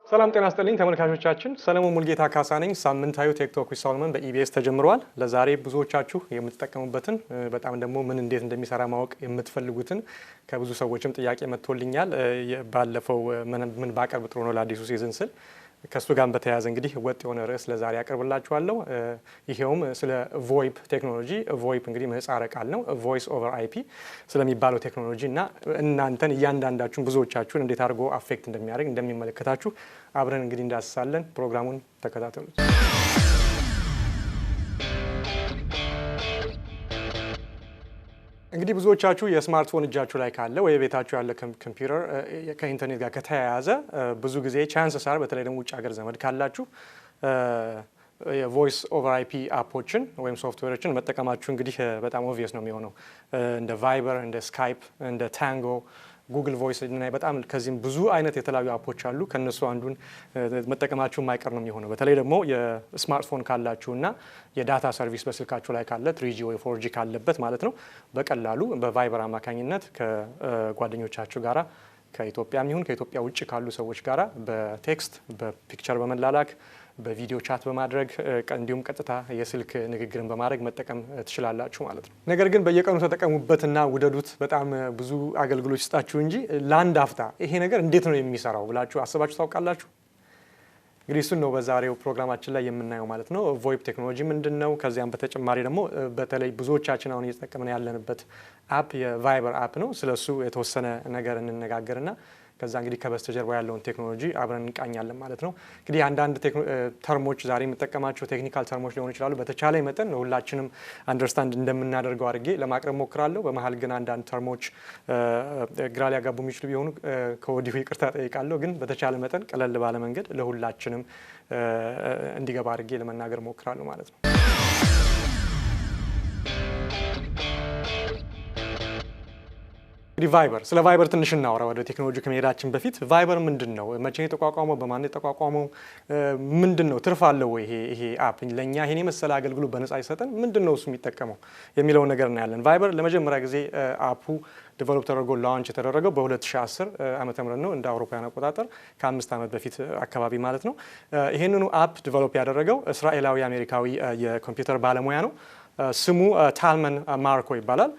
ሰላም ጤና ይስጥልኝ ተመልካቾቻችን፣ ሰለሞን ሙልጌታ ካሳ ነኝ። ሳምንታዊ ቴክቶክ ዊዝ ሰሎሞን በኢቢኤስ ተጀምሯል። ለዛሬ ብዙዎቻችሁ የምትጠቀሙበትን በጣም ደግሞ ምን እንዴት እንደሚሰራ ማወቅ የምትፈልጉትን ከብዙ ሰዎችም ጥያቄ መጥቶልኛል። ባለፈው ምን ባቀርብ ጥሩ ነው ለአዲሱ ሲዝን ስል ከሱ ጋር በተያያዘ እንግዲህ ወጥ የሆነ ርዕስ ለዛሬ አቀርብላችኋለሁ። ይሄውም ስለ ቮይፕ ቴክኖሎጂ። ቮይፕ እንግዲህ ምህጻረ ቃል ነው፣ ቮይስ ኦቨር አይፒ ስለሚባለው ቴክኖሎጂ እና እናንተን እያንዳንዳችሁን ብዙዎቻችሁን እንዴት አድርጎ አፌክት እንደሚያደርግ እንደሚመለከታችሁ አብረን እንግዲህ እንዳስሳለን። ፕሮግራሙን ተከታተሉት። እንግዲህ ብዙዎቻችሁ የስማርትፎን እጃችሁ ላይ ካለ ወይ ቤታችሁ ያለ ኮምፒውተር ከኢንተርኔት ጋር ከተያያዘ ብዙ ጊዜ ቻንስስ አር በተለይ ደግሞ ውጭ ሀገር ዘመድ ካላችሁ የቮይስ ኦቨር አይፒ አፖችን ወይም ሶፍትዌሮችን መጠቀማችሁ እንግዲህ በጣም ኦብቪየስ ነው የሚሆነው። እንደ ቫይበር፣ እንደ ስካይፕ፣ እንደ ታንጎ፣ ጉግል ቮይስ እና በጣም ከዚህም ብዙ አይነት የተለያዩ አፖች አሉ። ከነሱ አንዱን መጠቀማችሁ የማይቀር ነው የሚሆነው። በተለይ ደግሞ የስማርትፎን ካላችሁና የዳታ ሰርቪስ በስልካችሁ ላይ ካለ 3G ወይ 4G ካለበት ማለት ነው በቀላሉ በቫይበር አማካኝነት ከጓደኞቻችሁ ጋራ ከኢትዮጵያም ይሁን ከኢትዮጵያ ውጭ ካሉ ሰዎች ጋራ በቴክስት በፒክቸር በመላላክ በቪዲዮ ቻት በማድረግ እንዲሁም ቀጥታ የስልክ ንግግርን በማድረግ መጠቀም ትችላላችሁ ማለት ነው። ነገር ግን በየቀኑ ተጠቀሙበትና ውደዱት፣ በጣም ብዙ አገልግሎት ይስጣችሁ እንጂ ለአንድ አፍታ ይሄ ነገር እንዴት ነው የሚሰራው ብላችሁ አስባችሁ ታውቃላችሁ? እንግዲህ እሱን ነው በዛሬው ፕሮግራማችን ላይ የምናየው ማለት ነው። ቮይፕ ቴክኖሎጂ ምንድን ነው? ከዚያም በተጨማሪ ደግሞ በተለይ ብዙዎቻችን አሁን እየተጠቀምን ያለንበት አፕ የቫይበር አፕ ነው። ስለሱ የተወሰነ ነገር እንነጋገርና ከዛ እንግዲህ ከበስተጀርባ ያለውን ቴክኖሎጂ አብረን እንቃኛለን ማለት ነው። እንግዲህ አንዳንድ ተርሞች ዛሬ የምጠቀማቸው ቴክኒካል ተርሞች ሊሆኑ ይችላሉ። በተቻለ መጠን ሁላችንም አንደርስታንድ እንደምናደርገው አድርጌ ለማቅረብ ሞክራለሁ። በመሀል ግን አንዳንድ ተርሞች ግራ ሊያጋቡ የሚችሉ ቢሆኑ ከወዲሁ ይቅርታ ጠይቃለሁ። ግን በተቻለ መጠን ቀለል ባለ መንገድ ለሁላችንም እንዲገባ አድርጌ ለመናገር ሞክራለሁ ማለት ነው። እንግዲህ ቫይበር፣ ስለ ቫይበር ትንሽ እናወራ ወደ ቴክኖሎጂ ከመሄዳችን በፊት። ቫይበር ምንድን ነው? መቼ ነው የተቋቋመው? በማን የተቋቋመው? ምንድን ነው ትርፍ አለው ወይ ይሄ አፕ ለእኛ ይሄን የመሰለ አገልግሎት በነፃ ይሰጠን? ምንድን ነው እሱ የሚጠቀመው የሚለውን ነገር እናያለን። ቫይበር ለመጀመሪያ ጊዜ አፑ ዲቨሎፕ ተደርጎ ላውንች የተደረገው በ2010 ዓመተ ምህረት ነው እንደ አውሮፓውያን አቆጣጠር ከ5 ዓመት በፊት አካባቢ ማለት ነው። ይሄንኑ አፕ ዲቨሎፕ ያደረገው እስራኤላዊ አሜሪካዊ የኮምፒውተር ባለሙያ ነው። ስሙ ታልመን ማርኮ ይባላል።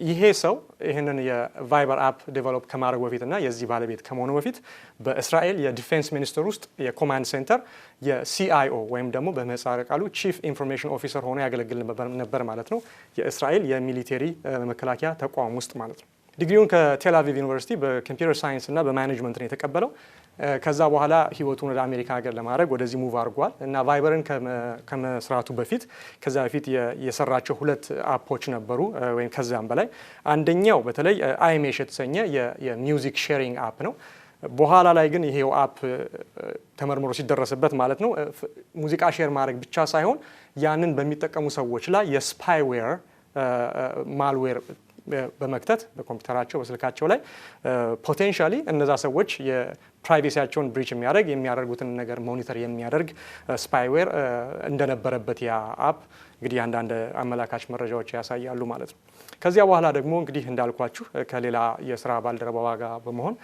ይሄ ሰው ይህንን የቫይበር አፕ ዴቨሎፕ ከማድረግ በፊትና የዚህ ባለቤት ከመሆኑ በፊት በእስራኤል የዲፌንስ ሚኒስቴር ውስጥ የኮማንድ ሴንተር የሲአይኦ ወይም ደግሞ በምህጻረ ቃሉ ቺፍ ኢንፎርሜሽን ኦፊሰር ሆኖ ያገለግል ነበር ማለት ነው። የእስራኤል የሚሊቴሪ መከላከያ ተቋም ውስጥ ማለት ነው። ዲግሪውን ከቴል አቪቭ ዩኒቨርሲቲ በኮምፒውተር ሳይንስ እና በማኔጅመንት ነው የተቀበለው። ከዛ በኋላ ህይወቱን ወደ አሜሪካ ሀገር ለማድረግ ወደዚህ ሙቭ አድርጓል እና ቫይበርን ከመስራቱ በፊት ከዛ በፊት የሰራቸው 2 አፖች ነበሩ ወይም ከዛም በላይ። አንደኛው በተለይ አይሜሽ የተሰኘ የሚውዚክ ሼሪንግ አፕ ነው። በኋላ ላይ ግን ይሄው አፕ ተመርምሮ ሲደረስበት ማለት ነው ሙዚቃ ሼር ማድረግ ብቻ ሳይሆን ያንን በሚጠቀሙ ሰዎች ላይ የስፓይዌር ማልዌር በመክተት በኮምፒውተራቸው በስልካቸው ላይ ፖቴንሻሊ እነዛ ሰዎች የፕራይቬሲያቸውን ብሪች የሚያደርጉትን ነገር ሞኒተር የሚያደርግ ስፓይዌር እንደነበረበት ያ አፕ እንግዲህ አንዳንድ አመላካች መረጃዎች ያሳያሉ ማለት ነው። ከዚያ በኋላ ደግሞ እንግዲህ እንዳልኳችሁ ከሌላ የስራ ባልደረባዋ ጋር በመሆን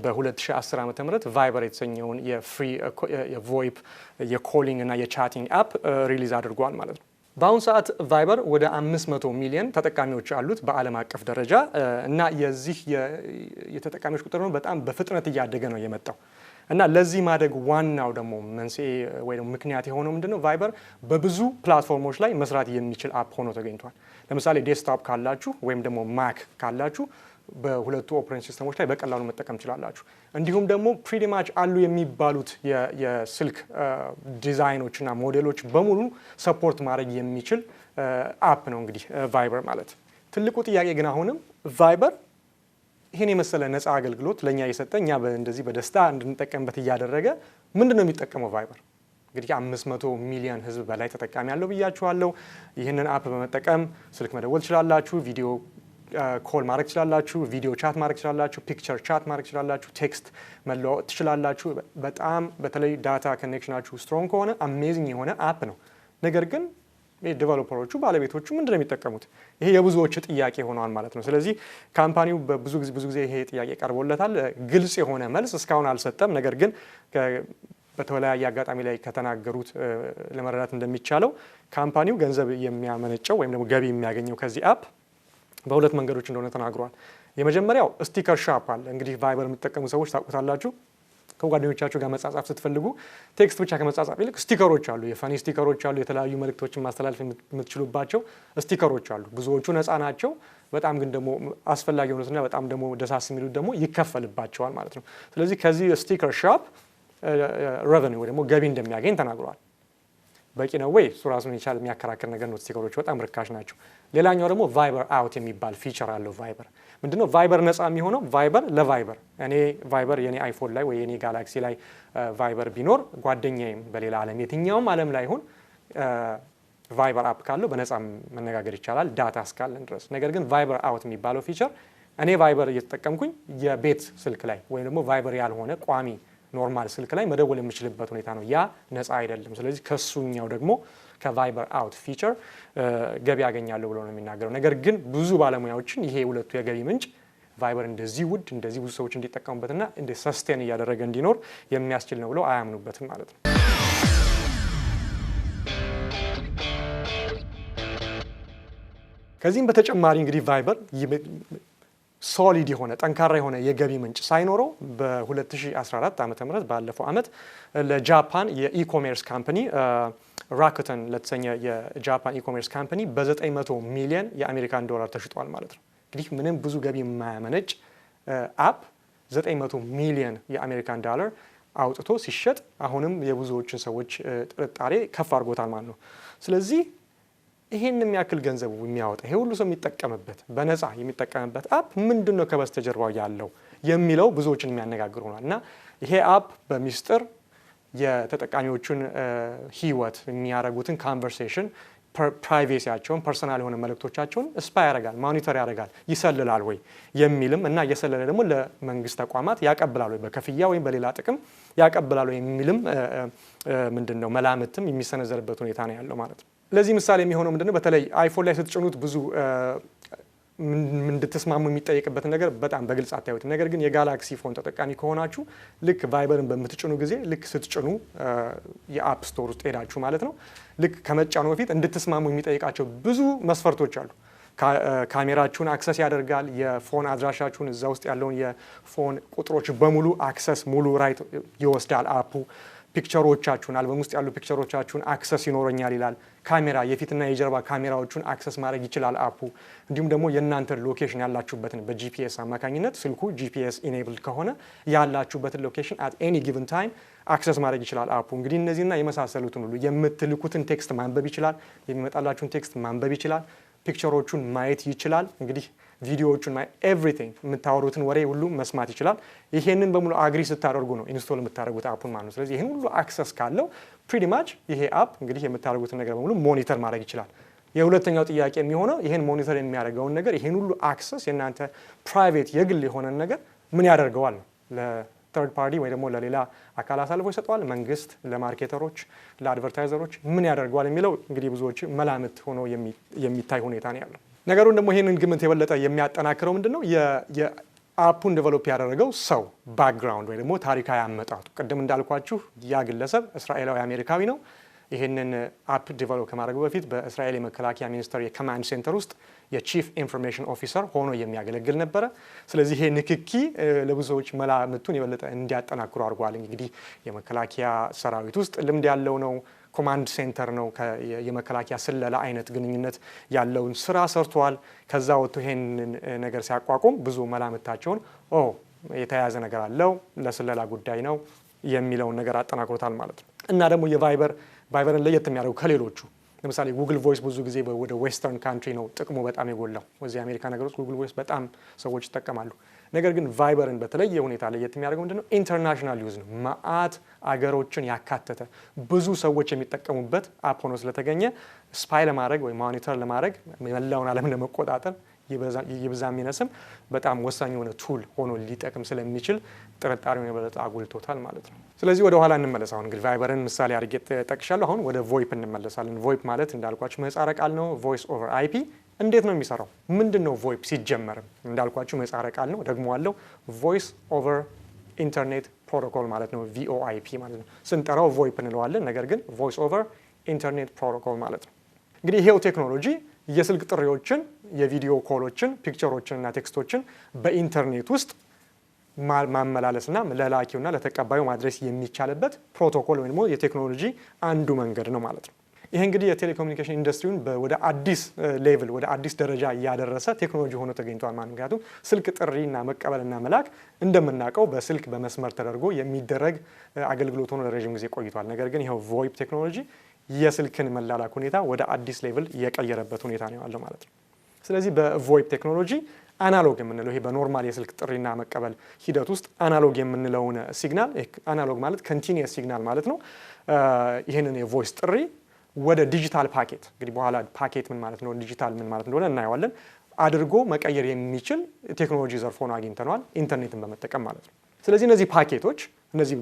በ2010 ዓ.ም ቫይበር የተሰኘውን የፍሪ የቮይፕ የኮሊንግ እና የቻቲንግ አፕ ሪሊዝ አድርጓል ማለት ነው። በአሁኑ ሰዓት ቫይበር ወደ 500 ሚሊዮን ተጠቃሚዎች አሉት በዓለም አቀፍ ደረጃ እና የዚህ የተጠቃሚዎች ቁጥር በጣም በፍጥነት እያደገ ነው የመጣው እና ለዚህ ማደግ ዋናው ደግሞ መንስኤ ወይ ደግሞ ምክንያት የሆነው ምንድነው? ቫይበር በብዙ ፕላትፎርሞች ላይ መስራት የሚችል አፕ ሆኖ ተገኝቷል። ለምሳሌ ዴስክቶፕ ካላችሁ ወይም ደግሞ ማክ ካላችሁ በሁለቱ ኦፕሬቲንግ ሲስተሞች ላይ በቀላሉ መጠቀም ትችላላችሁ። እንዲሁም ደግሞ ፕሪቲ ማች አሉ የሚባሉት የስልክ ዲዛይኖችና ሞዴሎች በሙሉ ሰፖርት ማድረግ የሚችል አፕ ነው እንግዲህ ቫይበር ማለት። ትልቁ ጥያቄ ግን አሁንም ቫይበር ይሄን የመሰለ ነፃ አገልግሎት ለኛ እየሰጠ እኛ እንደዚህ በደስታ እንድንጠቀምበት እያደረገ ምንድነው የሚጠቀመው ቫይበር? እንግዲህ 500 ሚሊዮን ህዝብ በላይ ተጠቃሚ ያለው ብያችኋለሁ። ይህንን አፕ በመጠቀም ስልክ መደወል ትችላላችሁ፣ ቪዲዮ ኮል ማድረግ ትችላላችሁ፣ ቪዲዮ ቻት ማድረግ ትችላላችሁ፣ ፒክቸር ቻት ማድረግ ትችላላችሁ፣ ቴክስት መለዋወጥ ትችላላችሁ። በጣም በተለይ ዳታ ኮኔክሽናችሁ ስትሮንግ ከሆነ አሜዚንግ የሆነ አፕ ነው። ነገር ግን ዴቨሎፐሮቹ ባለቤቶቹ ምንድነው የሚጠቀሙት? ይሄ የብዙዎች ጥያቄ ሆኗል ማለት ነው። ስለዚህ ካምፓኒው ብዙ ጊዜ ይሄ ጥያቄ ቀርቦለታል። ግልጽ የሆነ መልስ እስካሁን አልሰጠም። ነገር ግን በተለያየ አጋጣሚ ላይ ከተናገሩት ለመረዳት እንደሚቻለው ካምፓኒው ገንዘብ የሚያመነጨው ወይም ደግሞ ገቢ የሚያገኘው ከዚህ አፕ በሁለት መንገዶች እንደሆነ ተናግሯል። የመጀመሪያው ስቲከር ሾፕ አለ። እንግዲህ ቫይበር የምትጠቀሙ ሰዎች ታውቁታላችሁ። ከጓደኞቻችሁ ጋር መጻጻፍ ስትፈልጉ ቴክስት ብቻ ከመጻጻፍ ይልቅ ስቲከሮች አሉ። የፈኒ ስቲከሮች አሉ። የተለያዩ መልእክቶችን ማስተላለፍ የምትችሉባቸው ስቲከሮች አሉ። ብዙዎቹ ነፃ ናቸው። በጣም ግን ደግሞ አስፈላጊ የሆኑትና በጣም ደግሞ ደሳስ የሚሉት ደግሞ ይከፈልባቸዋል ማለት ነው። ስለዚህ ከዚህ ስቲከር ሾፕ ሬቨኒው ወይ ደግሞ ገቢ እንደሚያገኝ ተናግሯል። በቂ ነው ወይ? እሱ ራሱን የቻለ የሚያከራክር ነገር ነው። ስቲከሮች በጣም ርካሽ ናቸው። ሌላኛው ደግሞ ቫይበር አውት የሚባል ፊቸር አለው። ቫይበር ምንድነው? ቫይበር ነፃ የሚሆነው ቫይበር ለቫይበር እኔ ቫይበር የኔ አይፎን ላይ ወይ የኔ ጋላክሲ ላይ ቫይበር ቢኖር ጓደኛዬም በሌላ ዓለም የትኛውም ዓለም ላይ ይሁን ቫይበር አፕ ካለው በነፃ መነጋገር ይቻላል ዳታ እስካለን ድረስ። ነገር ግን ቫይበር አውት የሚባለው ፊቸር እኔ ቫይበር እየተጠቀምኩኝ የቤት ስልክ ላይ ወይም ደግሞ ቫይበር ያልሆነ ቋሚ ኖርማል ስልክ ላይ መደወል የምችልበት ሁኔታ ነው። ያ ነፃ አይደለም። ስለዚህ ከሱኛው ደግሞ ከቫይበር አውት ፊቸር ገቢ ያገኛለሁ ብሎ ነው የሚናገረው። ነገር ግን ብዙ ባለሙያዎችን ይሄ ሁለቱ የገቢ ምንጭ ቫይበር እንደዚህ ውድ እንደዚህ ብዙ ሰዎች እንዲጠቀሙበትና እንደ ሰስቴን እያደረገ እንዲኖር የሚያስችል ነው ብለው አያምኑበትም ማለት ነው። ከዚህም በተጨማሪ እንግዲህ ቫይበር ሶሊድ የሆነ ጠንካራ የሆነ የገቢ ምንጭ ሳይኖረው በ2014 ዓ.ም ባለፈው ዓመት ለጃፓን የኢኮሜርስ ካምፓኒ ራኩተን ለተሰኘ የጃፓን ኢኮሜርስ ካምፓኒ በ900 ሚሊዮን የአሜሪካን ዶላር ተሽጧል ማለት ነው። እንግዲህ ምንም ብዙ ገቢ የማያመነጭ አፕ 900 ሚሊዮን የአሜሪካን ዶላር አውጥቶ ሲሸጥ አሁንም የብዙዎችን ሰዎች ጥርጣሬ ከፍ አድርጎታል ማለት ነው። ስለዚህ ይሄን የሚያክል ገንዘቡ የሚያወጣ ይሄ ሁሉ ሰው የሚጠቀምበት በነፃ የሚጠቀምበት አፕ ምንድነው ከበስተጀርባው ያለው የሚለው ብዙዎችን የሚያነጋግር ሆኗል። እና ይሄ አፕ በሚስጥር የተጠቃሚዎቹን ህይወት የሚያደርጉትን ኮንቨርሴሽን ፕራይቬሲያቸውን ፐርሰናል የሆነ መልእክቶቻቸውን ስፓይ ያደርጋል፣ ማኒተር ያደርጋል፣ ይሰልላል ወይ የሚልም እና እየሰለለ ደግሞ ለመንግስት ተቋማት ያቀብላል ወይ በከፍያ ወይም በሌላ ጥቅም ያቀብላል ወይ የሚልም ምንድነው መላምትም የሚሰነዘርበት ሁኔታ ነው ያለው ማለት ነው። ለዚህ ምሳሌ የሚሆነው ምንድነው? በተለይ አይፎን ላይ ስትጭኑት ብዙ እንድትስማሙ የሚጠየቅበትን ነገር በጣም በግልጽ አታዩት። ነገር ግን የጋላክሲ ፎን ተጠቃሚ ከሆናችሁ ልክ ቫይበርን በምትጭኑ ጊዜ ልክ ስትጭኑ የአፕ ስቶር ውስጥ ሄዳችሁ ማለት ነው ልክ ከመጫኑ በፊት እንድትስማሙ የሚጠይቃቸው ብዙ መስፈርቶች አሉ። ካሜራችሁን አክሰስ ያደርጋል። የፎን አድራሻችሁን እዛ ውስጥ ያለውን የፎን ቁጥሮች በሙሉ አክሰስ ሙሉ ራይት ይወስዳል አፑ። ፒክቸሮቻችሁን አልበም ውስጥ ያሉ ፒክቸሮቻችሁን አክሰስ ይኖረኛል ይላል። ካሜራ የፊትና የጀርባ ካሜራዎቹን አክሰስ ማድረግ ይችላል አፑ። እንዲሁም ደግሞ የእናንተ ሎኬሽን ያላችሁበትን በጂፒኤስ አማካኝነት ስልኩ ጂፒኤስ ኢኔብልድ ከሆነ ያላችሁበትን ሎኬሽን አት ኤኒ ጊቨን ታይም አክሰስ ማድረግ ይችላል አፑ። እንግዲህ እነዚህና የመሳሰሉትን ሁሉ የምትልኩትን ቴክስት ማንበብ ይችላል። የሚመጣላችሁን ቴክስት ማንበብ ይችላል። ፒክቸሮቹን ማየት ይችላል። እንግዲህ ቪዲዮዎቹን ኤቭሪቲንግ የምታወሩትን ወሬ ሁሉ መስማት ይችላል። ይሄንን በሙሉ አግሪ ስታደርጉ ነው ኢንስቶል የምታደርጉት አፑን ማለት ነው። ስለዚህ ይሄን ሁሉ አክሰስ ካለው ፕሪቲ ማች ይሄ አፕ እንግዲህ የምታደርጉትን ነገር በሙሉ ሞኒተር ማድረግ ይችላል። የሁለተኛው ጥያቄ የሚሆነው ይሄን ሞኒተር የሚያደርገውን ነገር ይሄን ሁሉ አክሰስ የእናንተ ፕራይቬት የግል የሆነን ነገር ምን ያደርገዋል ነው? ለተርድ ፓርቲ ወይ ደግሞ ለሌላ አካል አሳልፎ ይሰጠዋል? መንግስት ለማርኬተሮች ለአድቨርታይዘሮች ምን ያደርገዋል የሚለው እንግዲህ ብዙዎች መላምት ሆኖ የሚታይ ሁኔታ ነው ያለው። ነገሩን ደግሞ ይሄንን ግምት የበለጠ የሚያጠናክረው ምንድነው? የአፑን ዴቨሎፕ ያደረገው ሰው ባክግራውንድ ወይ ደግሞ ታሪካዊ አመጣጡ። ቅድም እንዳልኳችሁ ያ ግለሰብ እስራኤላዊ አሜሪካዊ ነው። ይሄንን አፕ ዴቨሎፕ ከማድረጉ በፊት በእስራኤል የመከላከያ ሚኒስቴር የኮማንድ ሴንተር ውስጥ የቺፍ ኢንፎርሜሽን ኦፊሰር ሆኖ የሚያገለግል ነበረ። ስለዚህ ይሄ ንክኪ ለብዙ ሰዎች መላምቱን የበለጠ እንዲያጠናክሩ አድርጓል። እንግዲህ የመከላከያ ሰራዊት ውስጥ ልምድ ያለው ነው። ኮማንድ ሴንተር ነው። የመከላከያ ስለላ አይነት ግንኙነት ያለውን ስራ ሰርቷል። ከዛ ወጥቶ ይሄንን ነገር ሲያቋቁም ብዙ መላምታቸውን የተያያዘ ነገር አለው ለስለላ ጉዳይ ነው የሚለውን ነገር አጠናክሮታል ማለት ነው። እና ደግሞ ቫይበርን ለየት የሚያደርጉ ከሌሎቹ ለምሳሌ ጉግል ቮይስ ብዙ ጊዜ ወደ ዌስተርን ካንትሪ ነው ጥቅሙ በጣም የጎላው። ወዚህ አሜሪካ ነገር ውስጥ ጉግል ቮይስ በጣም ሰዎች ይጠቀማሉ። ነገር ግን ቫይበርን በተለየ ሁኔታ ለየት የሚያደርገው ምንድነው? ኢንተርናሽናል ዩዝ ነው። መዓት አገሮችን ያካተተ ብዙ ሰዎች የሚጠቀሙበት አፕ ሆኖ ስለተገኘ ስፓይ ለማድረግ ወይ ሞኒተር ለማድረግ መላውን ዓለም ለመቆጣጠር ይብዛም ይነስም በጣም ወሳኝ የሆነ ቱል ሆኖ ሊጠቅም ስለሚችል ጥርጣሬውን የበለጠ አጉልቶታል ማለት ነው። ስለዚህ ወደ ኋላ እንመለስ። አሁን እንግዲህ ቫይበርን ምሳሌ አድርጌ ጠቅሻለሁ። አሁን ወደ ቮይፕ እንመለሳለን። ቮይፕ ማለት እንዳልኳችሁ ምህጻረ ቃል ነው። ቮይስ ኦቨር አይፒ። እንዴት ነው የሚሰራው? ምንድን ነው ቮይፕ ሲጀመርም? እንዳልኳችሁ ምህጻረ ቃል ነው። ደግሞ አለው ቮይስ ኦቨር ኢንተርኔት ፕሮቶኮል ማለት ነው። ቪኦአይፒ ማለት ነው። ስንጠራው ቮይፕ እንለዋለን፣ ነገር ግን ቮይስ ኦቨር ኢንተርኔት ፕሮቶኮል ማለት ነው። እንግዲህ ይሄው ቴክኖሎጂ የስልክ ጥሪዎችን፣ የቪዲዮ ኮሎችን፣ ፒክቸሮችን እና ቴክስቶችን በኢንተርኔት ውስጥ ማመላለስና ለላኪውና ለተቀባዩ ማድረስ የሚቻልበት ፕሮቶኮል ወይም ደግሞ የቴክኖሎጂ አንዱ መንገድ ነው ማለት ነው። ይሄ እንግዲህ የቴሌኮሙኒኬሽን ኢንዱስትሪውን ወደ አዲስ ሌቭል ወደ አዲስ ደረጃ እያደረሰ ቴክኖሎጂ ሆኖ ተገኝቷል ማለት ነው። ምክንያቱም ስልክ ጥሪና መቀበልና መላክ እንደምናውቀው በስልክ በመስመር ተደርጎ የሚደረግ አገልግሎት ሆኖ ለረጅም ጊዜ ቆይቷል። ነገር ግን ይኸው ቮይፕ ቴክኖሎጂ የስልክን መላላክ ሁኔታ ወደ አዲስ ሌቭል የቀየረበት ሁኔታ ነው ያለው ማለት ነው። ስለዚህ በቮይፕ ቴክኖሎጂ አናሎግ የምንለው ይሄ በኖርማል የስልክ ጥሪና መቀበል ሂደት ውስጥ አናሎግ የምንለውን ሲግናል፣ አናሎግ ማለት ኮንቲኒየስ ሲግናል ማለት ነው። ይህንን የቮይስ ጥሪ ወደ ዲጂታል ፓኬት፣ እንግዲህ በኋላ ፓኬት ምን ማለት ነው፣ ዲጂታል ምን ማለት እንደሆነ እናየዋለን፣ አድርጎ መቀየር የሚችል ቴክኖሎጂ ዘርፍ ሆኖ አግኝተነዋል፣ ኢንተርኔትን በመጠቀም ማለት ነው። ስለዚህ እነዚህ ፓኬቶች እነዚህ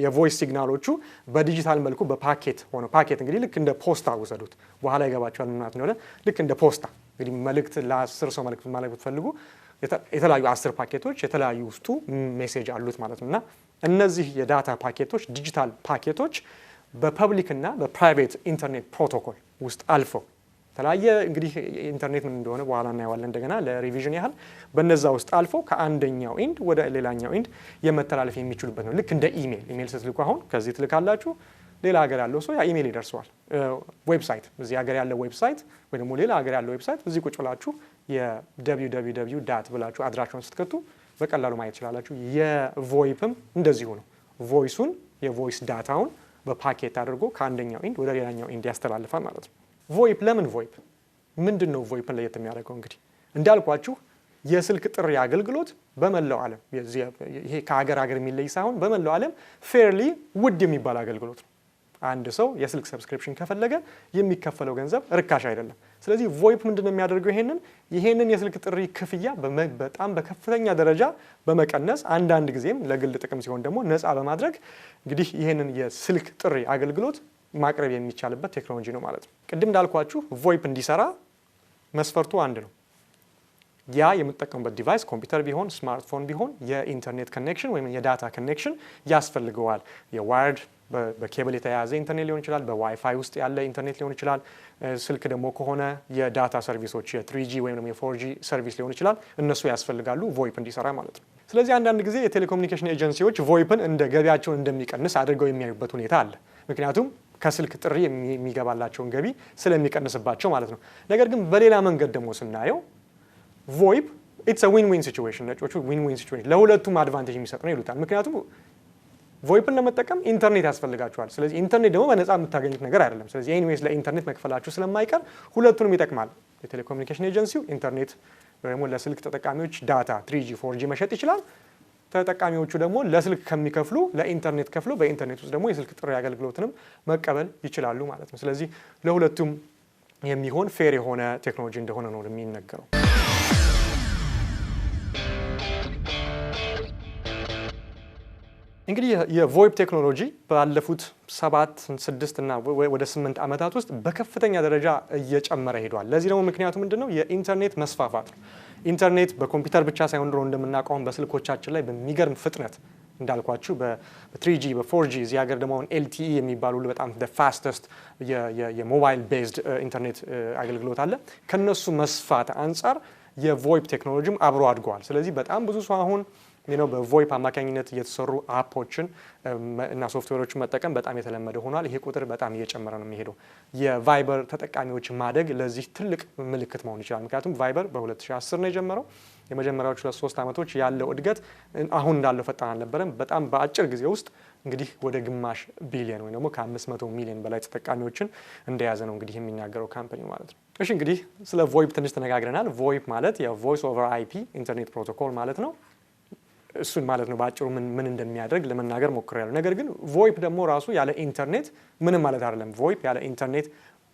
የቮይስ ሲግናሎቹ በዲጂታል መልኩ በፓኬት ሆነ ፓኬት እንግዲህ ልክ እንደ ፖስታ ውሰዱት፣ በኋላ ይገባቸዋል ምን ማለት ነው። ልክ እንደ ፖስታ እንግዲህ መልእክት ለ10 ሰው መልእክት ማለት ብትፈልጉ የተለያዩ 10 ፓኬቶች የተለያዩ ውስጡ ሜሴጅ አሉት ማለት ነው። እና እነዚህ የዳታ ፓኬቶች ዲጂታል ፓኬቶች በፐብሊክ እና በፕራይቬት ኢንተርኔት ፕሮቶኮል ውስጥ አልፈው የተለያየ እንግዲህ ኢንተርኔት ምን እንደሆነ በኋላ እናየዋለን እንደገና ለሪቪዥን ያህል በነዛ ውስጥ አልፈው ከአንደኛው ኢንድ ወደ ሌላኛው ኢንድ የመተላለፍ የሚችሉበት ነው። ልክ እንደ ኢሜል ስትልኩ አሁን ከዚህ ትልካላችሁ፣ ሌላ ሀገር ያለው ሰው ያ ኢሜል ይደርሰዋል። ዌብሳይት እዚህ ሀገር ያለው ዌብሳይት ወይ ደግሞ ሌላ ሀገር ያለው ዌብሳይት እዚህ ቁጭ ብላችሁ የwww ዳት ብላችሁ አድራሻውን ስትከቱ በቀላሉ ማየት ይችላላችሁ። የቮይፕም እንደዚሁ ነው። ቮይሱን የቮይስ ዳታውን በፓኬት አድርጎ ከአንደኛው ኢንድ ወደ ሌላኛው ኢንድ ያስተላልፋል ማለት ነው። ቮይፕ ለምን ቮይፕ ምንድን ነው ቮይፕን ለየት የሚያደርገው? እንግዲህ እንዳልኳችሁ የስልክ ጥሪ አገልግሎት በመላው ዓለም ይሄ ከሀገር ሀገር የሚለይ ሳይሆን በመላው ዓለም ፌርሊ ውድ የሚባል አገልግሎት ነው። አንድ ሰው የስልክ ሰብስክሪፕሽን ከፈለገ የሚከፈለው ገንዘብ ርካሽ አይደለም። ስለዚህ ቮይፕ ምንድን ነው የሚያደርገው? ይሄንን የስልክ ጥሪ ክፍያ በጣም በከፍተኛ ደረጃ በመቀነስ አንዳንድ ጊዜም ለግል ጥቅም ሲሆን ደግሞ ነፃ በማድረግ እንግዲህ ይሄንን የስልክ ጥሪ አገልግሎት ማቅረብ የሚቻልበት ቴክኖሎጂ ነው ማለት ነው። ቅድም እንዳልኳችሁ ቮይፕ እንዲሰራ መስፈርቱ አንድ ነው። ያ የምትጠቀሙበት ዲቫይስ ኮምፒውተር ቢሆን ስማርትፎን ቢሆን የኢንተርኔት ኮኔክሽን ወይም የዳታ ኮኔክሽን ያስፈልገዋል። የዋይርድ በኬብል የተያያዘ ኢንተርኔት ሊሆን ይችላል፣ በዋይፋይ ውስጥ ያለ ኢንተርኔት ሊሆን ይችላል። ስልክ ደግሞ ከሆነ የዳታ ሰርቪሶች የ3G ወይም ደግሞ የ4G ሰርቪስ ሊሆን ይችላል። እነሱ ያስፈልጋሉ ቮይፕ እንዲሰራ ማለት ነው። ስለዚህ አንዳንድ ጊዜ የቴሌኮሙኒኬሽን ኤጀንሲዎች ቮይፕን እንደ ገቢያቸውን እንደሚቀንስ አድርገው የሚያዩበት ሁኔታ አለ። ምክንያቱም ከስልክ ጥሪ የሚገባላቸውን ገቢ ስለሚቀንስባቸው ማለት ነው። ነገር ግን በሌላ መንገድ ደግሞ ስናየው ቮይፕ ኢትስ አ ዊን ዊን ሲቹዌሽን፣ ነጮቹ ዊን ዊን ሲቹዌሽን ለሁለቱም አድቫንቴጅ የሚሰጥ ነው ይሉታል። ምክንያቱም ቮይፕን ለመጠቀም ኢንተርኔት ያስፈልጋቸዋል። ስለዚህ ኢንተርኔት ደግሞ በነፃ የምታገኙት ነገር አይደለም። ስለዚህ ኤኒዌይስ ለኢንተርኔት መክፈላችሁ ስለማይቀር ሁለቱንም ይጠቅማል። የቴሌኮሙኒኬሽን ኤጀንሲው ኢንተርኔት ደግሞ ለስልክ ተጠቃሚዎች ዳታ 3G 4G መሸጥ ይችላል። ተጠቃሚዎቹ ደግሞ ለስልክ ከሚከፍሉ ለኢንተርኔት ከፍሎ በኢንተርኔት ውስጥ ደግሞ የስልክ ጥሪ አገልግሎትንም መቀበል ይችላሉ ማለት ነው። ስለዚህ ለሁለቱም የሚሆን ፌር የሆነ ቴክኖሎጂ እንደሆነ ነው የሚነገረው። እንግዲህ የቮይፕ ቴክኖሎጂ ባለፉት 7፣ 6 እና ወደ 8 ዓመታት ውስጥ በከፍተኛ ደረጃ እየጨመረ ሄዷል። ለዚህ ደግሞ ምክንያቱ ምንድነው? የኢንተርኔት መስፋፋት ነው። ኢንተርኔት በኮምፒውተር ብቻ ሳይሆን ድሮ እንደምናውቀው በስልኮቻችን ላይ በሚገርም ፍጥነት እንዳልኳችሁ በ3G በ4G እዚህ ሀገር ደግሞ አሁን LTE የሚባሉ በጣም ፋስተስት የሞባይል ቤዝድ ኢንተርኔት አገልግሎት አለ። ከነሱ መስፋት አንጻር የቮይፕ ቴክኖሎጂም አብሮ አድገዋል። ስለዚህ በጣም ብዙ ሰው አሁን በቮይፕ አማካኝነት የተሰሩ አፖችን እና ሶፍትዌሮችን መጠቀም በጣም የተለመደ ሆኗል። ይሄ ቁጥር በጣም እየጨመረ ነው የሚሄደው። የቫይበር ተጠቃሚዎች ማደግ ለዚህ ትልቅ ምልክት መሆን ይችላል። ምክንያቱም ቫይበር በ2010 ነው የጀመረው። የመጀመሪያዎቹ 3 ዓመቶች ያለው እድገት አሁን እንዳለው ፈጣን አልነበረም። በጣም በአጭር ጊዜ ውስጥ እንግዲህ ወደ ግማሽ ቢሊዮን ወይ ደግሞ ከ500 ሚሊዮን በላይ ተጠቃሚዎች እንደያዘ ነው እንግዲህ የሚናገረው ካምፓኒው ማለት ነው። እሺ እንግዲህ ስለ ቮይፕ ትንሽ ተነጋግረናል። ቮይፕ ማለት የቮይስ ኦቨር አይፒ ኢንተርኔት ፕሮቶኮል ማለት ነው። እሱን ማለት ነው በአጭሩ ምን እንደሚያደርግ ለመናገር ሞክሬያለሁ። ነገር ግን ቮይፕ ደግሞ ራሱ ያለ ኢንተርኔት ምንም ማለት አይደለም። ቮይፕ ያለ ኢንተርኔት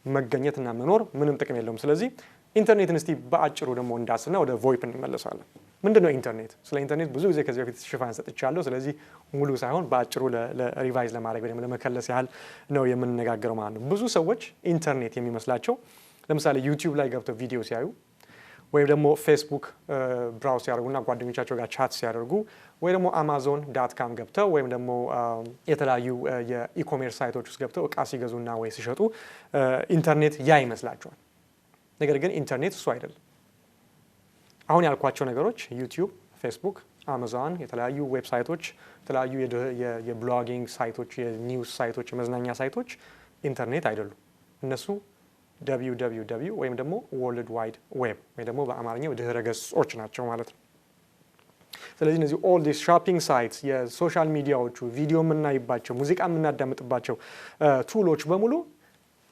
መገኘትና መኖር ምንም ጥቅም የለውም። ስለዚህ ኢንተርኔትን እስቲ በአጭሩ ደግሞ እንዳስና ወደ ቮይፕ እንመለሳለን። ምንድነው ኢንተርኔት? ስለ ኢንተርኔት ብዙ ጊዜ ከዚህ በፊት ሽፋን ሰጥቻለሁ። ስለዚህ ሙሉ ሳይሆን በአጭሩ ለሪቫይዝ ለማድረግ ወይም ለመከለስ ያህል ነው የምንነጋገረው ማለት ነው። ብዙ ሰዎች ኢንተርኔት የሚመስላቸው ለምሳሌ ዩቲዩብ ላይ ገብተው ቪዲዮ ሲያዩ ወይም ደግሞ ፌስቡክ ብራውዝ ሲያደርጉና ጓደኞቻቸው ጋር ቻት ሲያደርጉ ወይ ደግሞ amazon.com ገብተው ወይም ደግሞ የተለያዩ የኢኮሜርስ ሳይቶች ውስጥ ገብተው እቃ ሲገዙና ወይ ሲሸጡ ኢንተርኔት ያ ይመስላቸዋል። ነገር ግን ኢንተርኔት እሱ አይደለም። አሁን ያልኳቸው ነገሮች ዩቲዩብ፣ ፌስቡክ፣ አማዞን፣ የተለያዩ ዌብሳይቶች፣ የተለያዩ የብሎጊንግ ሳይቶች፣ የኒውስ ሳይቶች፣ የመዝናኛ ሳይቶች ኢንተርኔት አይደሉም። እነሱ www ወይም ደግሞ ወርልድ ዋይድ ዌብ ወይ ደግሞ በአማርኛው ድህረ ገጾች ናቸው ማለት ነው። ስለዚህ እነዚህ ኦል ዲስ ሾፒንግ ሳይትስ፣ የሶሻል ሚዲያዎቹ፣ ቪዲዮ የምናይባቸው፣ ሙዚቃ የምናዳምጥባቸው ቱሎች በሙሉ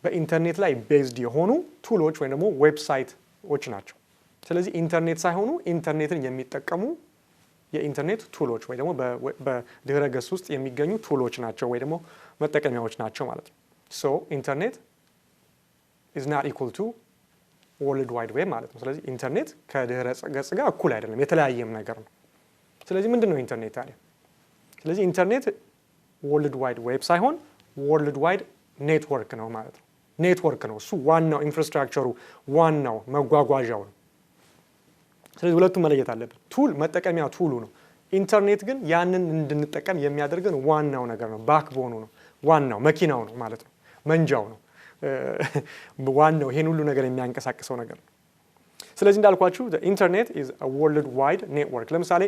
በኢንተርኔት ላይ ቤዝድ የሆኑ ቱሎች ወይም ደግሞ ዌብሳይቶች ናቸው። ስለዚህ ኢንተርኔት ሳይሆኑ ኢንተርኔትን የሚጠቀሙ የኢንተርኔት ቱሎች ወይ ደግሞ በድህረ ገጽ ውስጥ የሚገኙ ቱሎች ናቸው ወይ ደግሞ መጠቀሚያዎች ናቸው ማለት ነው። ሶ ኢንተርኔት is not equal to world wide web ማለት ነው። ስለዚህ ኢንተርኔት ከድህረ ገጽ ጋር እኩል አይደለም፣ የተለያየም ነገር ነው። ስለዚህ ምንድን ነው ኢንተርኔት ታዲያ? ስለዚህ ኢንተርኔት ወርልድ ዋይድ ዌብ ሳይሆን ወርልድ ዋይድ ኔትወርክ ነው ማለት ነው። ኔትወርክ ነው እሱ ዋናው ኢንፍራስትራክቸሩ፣ ዋናው መጓጓዣው ነው። ስለዚህ ሁለቱም መለየት አለብን። ቱል መጠቀሚያ ቱሉ ነው። ኢንተርኔት ግን ያንን እንድንጠቀም የሚያደርገን ዋናው ነገር ነው። ባክቦኑ ነው፣ ዋናው መኪናው ነው ማለት ነው፣ መንጃው ነው ዋናው ይሄን ሁሉ ነገር የሚያንቀሳቅሰው ነገር ነው። ስለዚህ እንዳልኳችሁ ኢንተርኔት ኢዝ አ ወርልድ ዋይድ ኔትወርክ። ለምሳሌ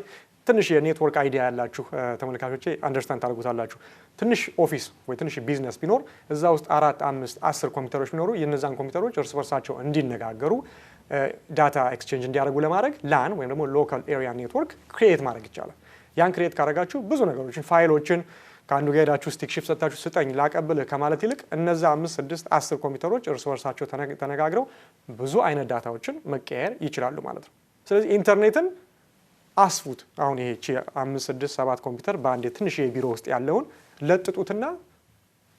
ትንሽ የኔትወርክ አይዲያ ያላችሁ ተመልካቾቼ አንደርስታንድ ታደርጉታላችሁ። ትንሽ ኦፊስ ወይ ትንሽ ቢዝነስ ቢኖር እዛ ውስጥ 4፣ 5፣ 10 ኮምፒውተሮች ቢኖሩ የነዛን ኮምፒውተሮች እርስ በርሳቸው እንዲነጋገሩ ዳታ ኤክስቼንጅ እንዲያደርጉ ለማድረግ ላን ወይም ደግሞ ሎካል ኤሪያ ኔትወርክ ክሪኤት ማድረግ ይቻላል። ያን ክሪኤት ካደረጋችሁ ብዙ ነገሮችን ፋይሎችን ከአንዱ ጋር ሄዳችሁ ስቲክ ሺፕ ሰጥታችሁ ስጠኝ ላቀብልህ ከማለት ይልቅ እነዛ 5፣ 6፣ 10 ኮምፒውተሮች እርስ በርሳቸው ተነጋግረው ብዙ አይነት ዳታዎችን መቀየር ይችላሉ ማለት ነው። ስለዚህ ኢንተርኔትን አስፉት። አሁን ይሄ 5፣ 6፣ 7 ኮምፒውተር በአንድ ትንሽ የቢሮ ውስጥ ያለውን ለጥጡትና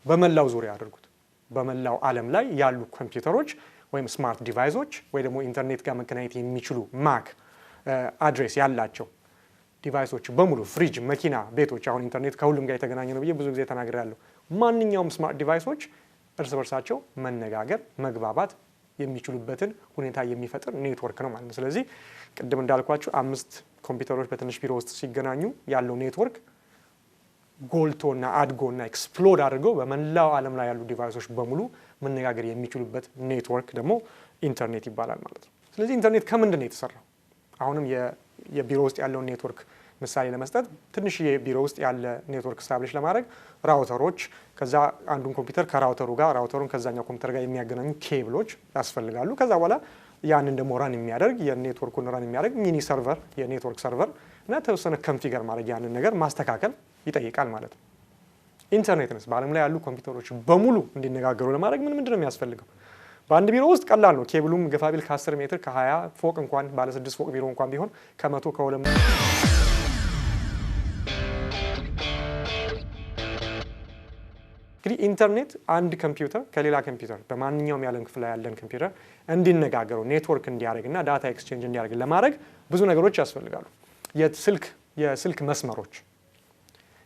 በመላው ዙሪያ አድርጉት። በመላው ዓለም ላይ ያሉ ኮምፒውተሮች ወይም ስማርት ዲቫይሶች ወይ ደግሞ ኢንተርኔት ጋር መገናኘት የሚችሉ ማክ አድሬስ ያላቸው ዲቫይሶች በሙሉ ፍሪጅ፣ መኪና፣ ቤቶች፣ አሁን ኢንተርኔት ከሁሉም ጋር የተገናኘ ነው ብዬ ብዙ ጊዜ ተናግሬያለሁ። ማንኛውም ስማርት ዲቫይሶች እርስ በርሳቸው መነጋገር፣ መግባባት የሚችሉበትን ሁኔታ የሚፈጥር ኔትወርክ ነው ማለት ነው። ስለዚህ ቅድም እንዳልኳችሁ 5 ኮምፒውተሮች በትንሽ ቢሮ ውስጥ ሲገናኙ ያለው ኔትወርክ ጎልቶና አድጎና ኤክስፕሎድ አድርገው በመላው ዓለም ላይ ያሉ ዲቫይሶች በሙሉ መነጋገር የሚችሉበት ኔትወርክ ደግሞ ኢንተርኔት ይባላል ማለት ነው። ስለዚህ ኢንተርኔት ከምንድን ነው የተሰራው? አሁንም የቢሮ ውስጥ ያለውን ኔትወርክ ምሳሌ ለመስጠት ትንሽ የቢሮ ውስጥ ያለ ኔትወርክ ስታብሊሽ ለማድረግ ራውተሮች፣ ከዛ አንዱን ኮምፒውተር ከራውተሩ ጋር ራውተሩን ከዛኛው ኮምፒውተር ጋር የሚያገናኙ ኬብሎች ያስፈልጋሉ። ከዛ በኋላ ያንን ደግሞ ራን የሚያደርግ የኔትወርኩን ራን የሚያደርግ ሚኒ ሰርቨር፣ የኔትወርክ ሰርቨር እና ተወሰነ ኮንፊገር ማድረግ ያንን ነገር ማስተካከል ይጠይቃል ማለት ነው። ኢንተርኔትንስ በዓለም ላይ ያሉ ኮምፒውተሮች በሙሉ እንዲነጋገሩ ለማድረግ ምንድን ነው የሚያስፈልገው? በአንድ ቢሮ ውስጥ ቀላል ነው። ኬብሉም ገፋቢል ከ10 ሜትር ከ20 ፎቅ እንኳን ባለ 6 ፎቅ ቢሮ እንኳን ቢሆን ከ100 ከ200 እንግዲህ ኢንተርኔት አንድ ኮምፒውተር ከሌላ ኮምፒውተር በማንኛውም የዓለም ክፍል ላይ ያለን ኮምፒውተር እንዲነጋገሩ ኔትወርክ እንዲያደርግና ዳታ ኤክስቼንጅ እንዲያደርግ ለማድረግ ብዙ ነገሮች ያስፈልጋሉ። የስልክ መስመሮች፣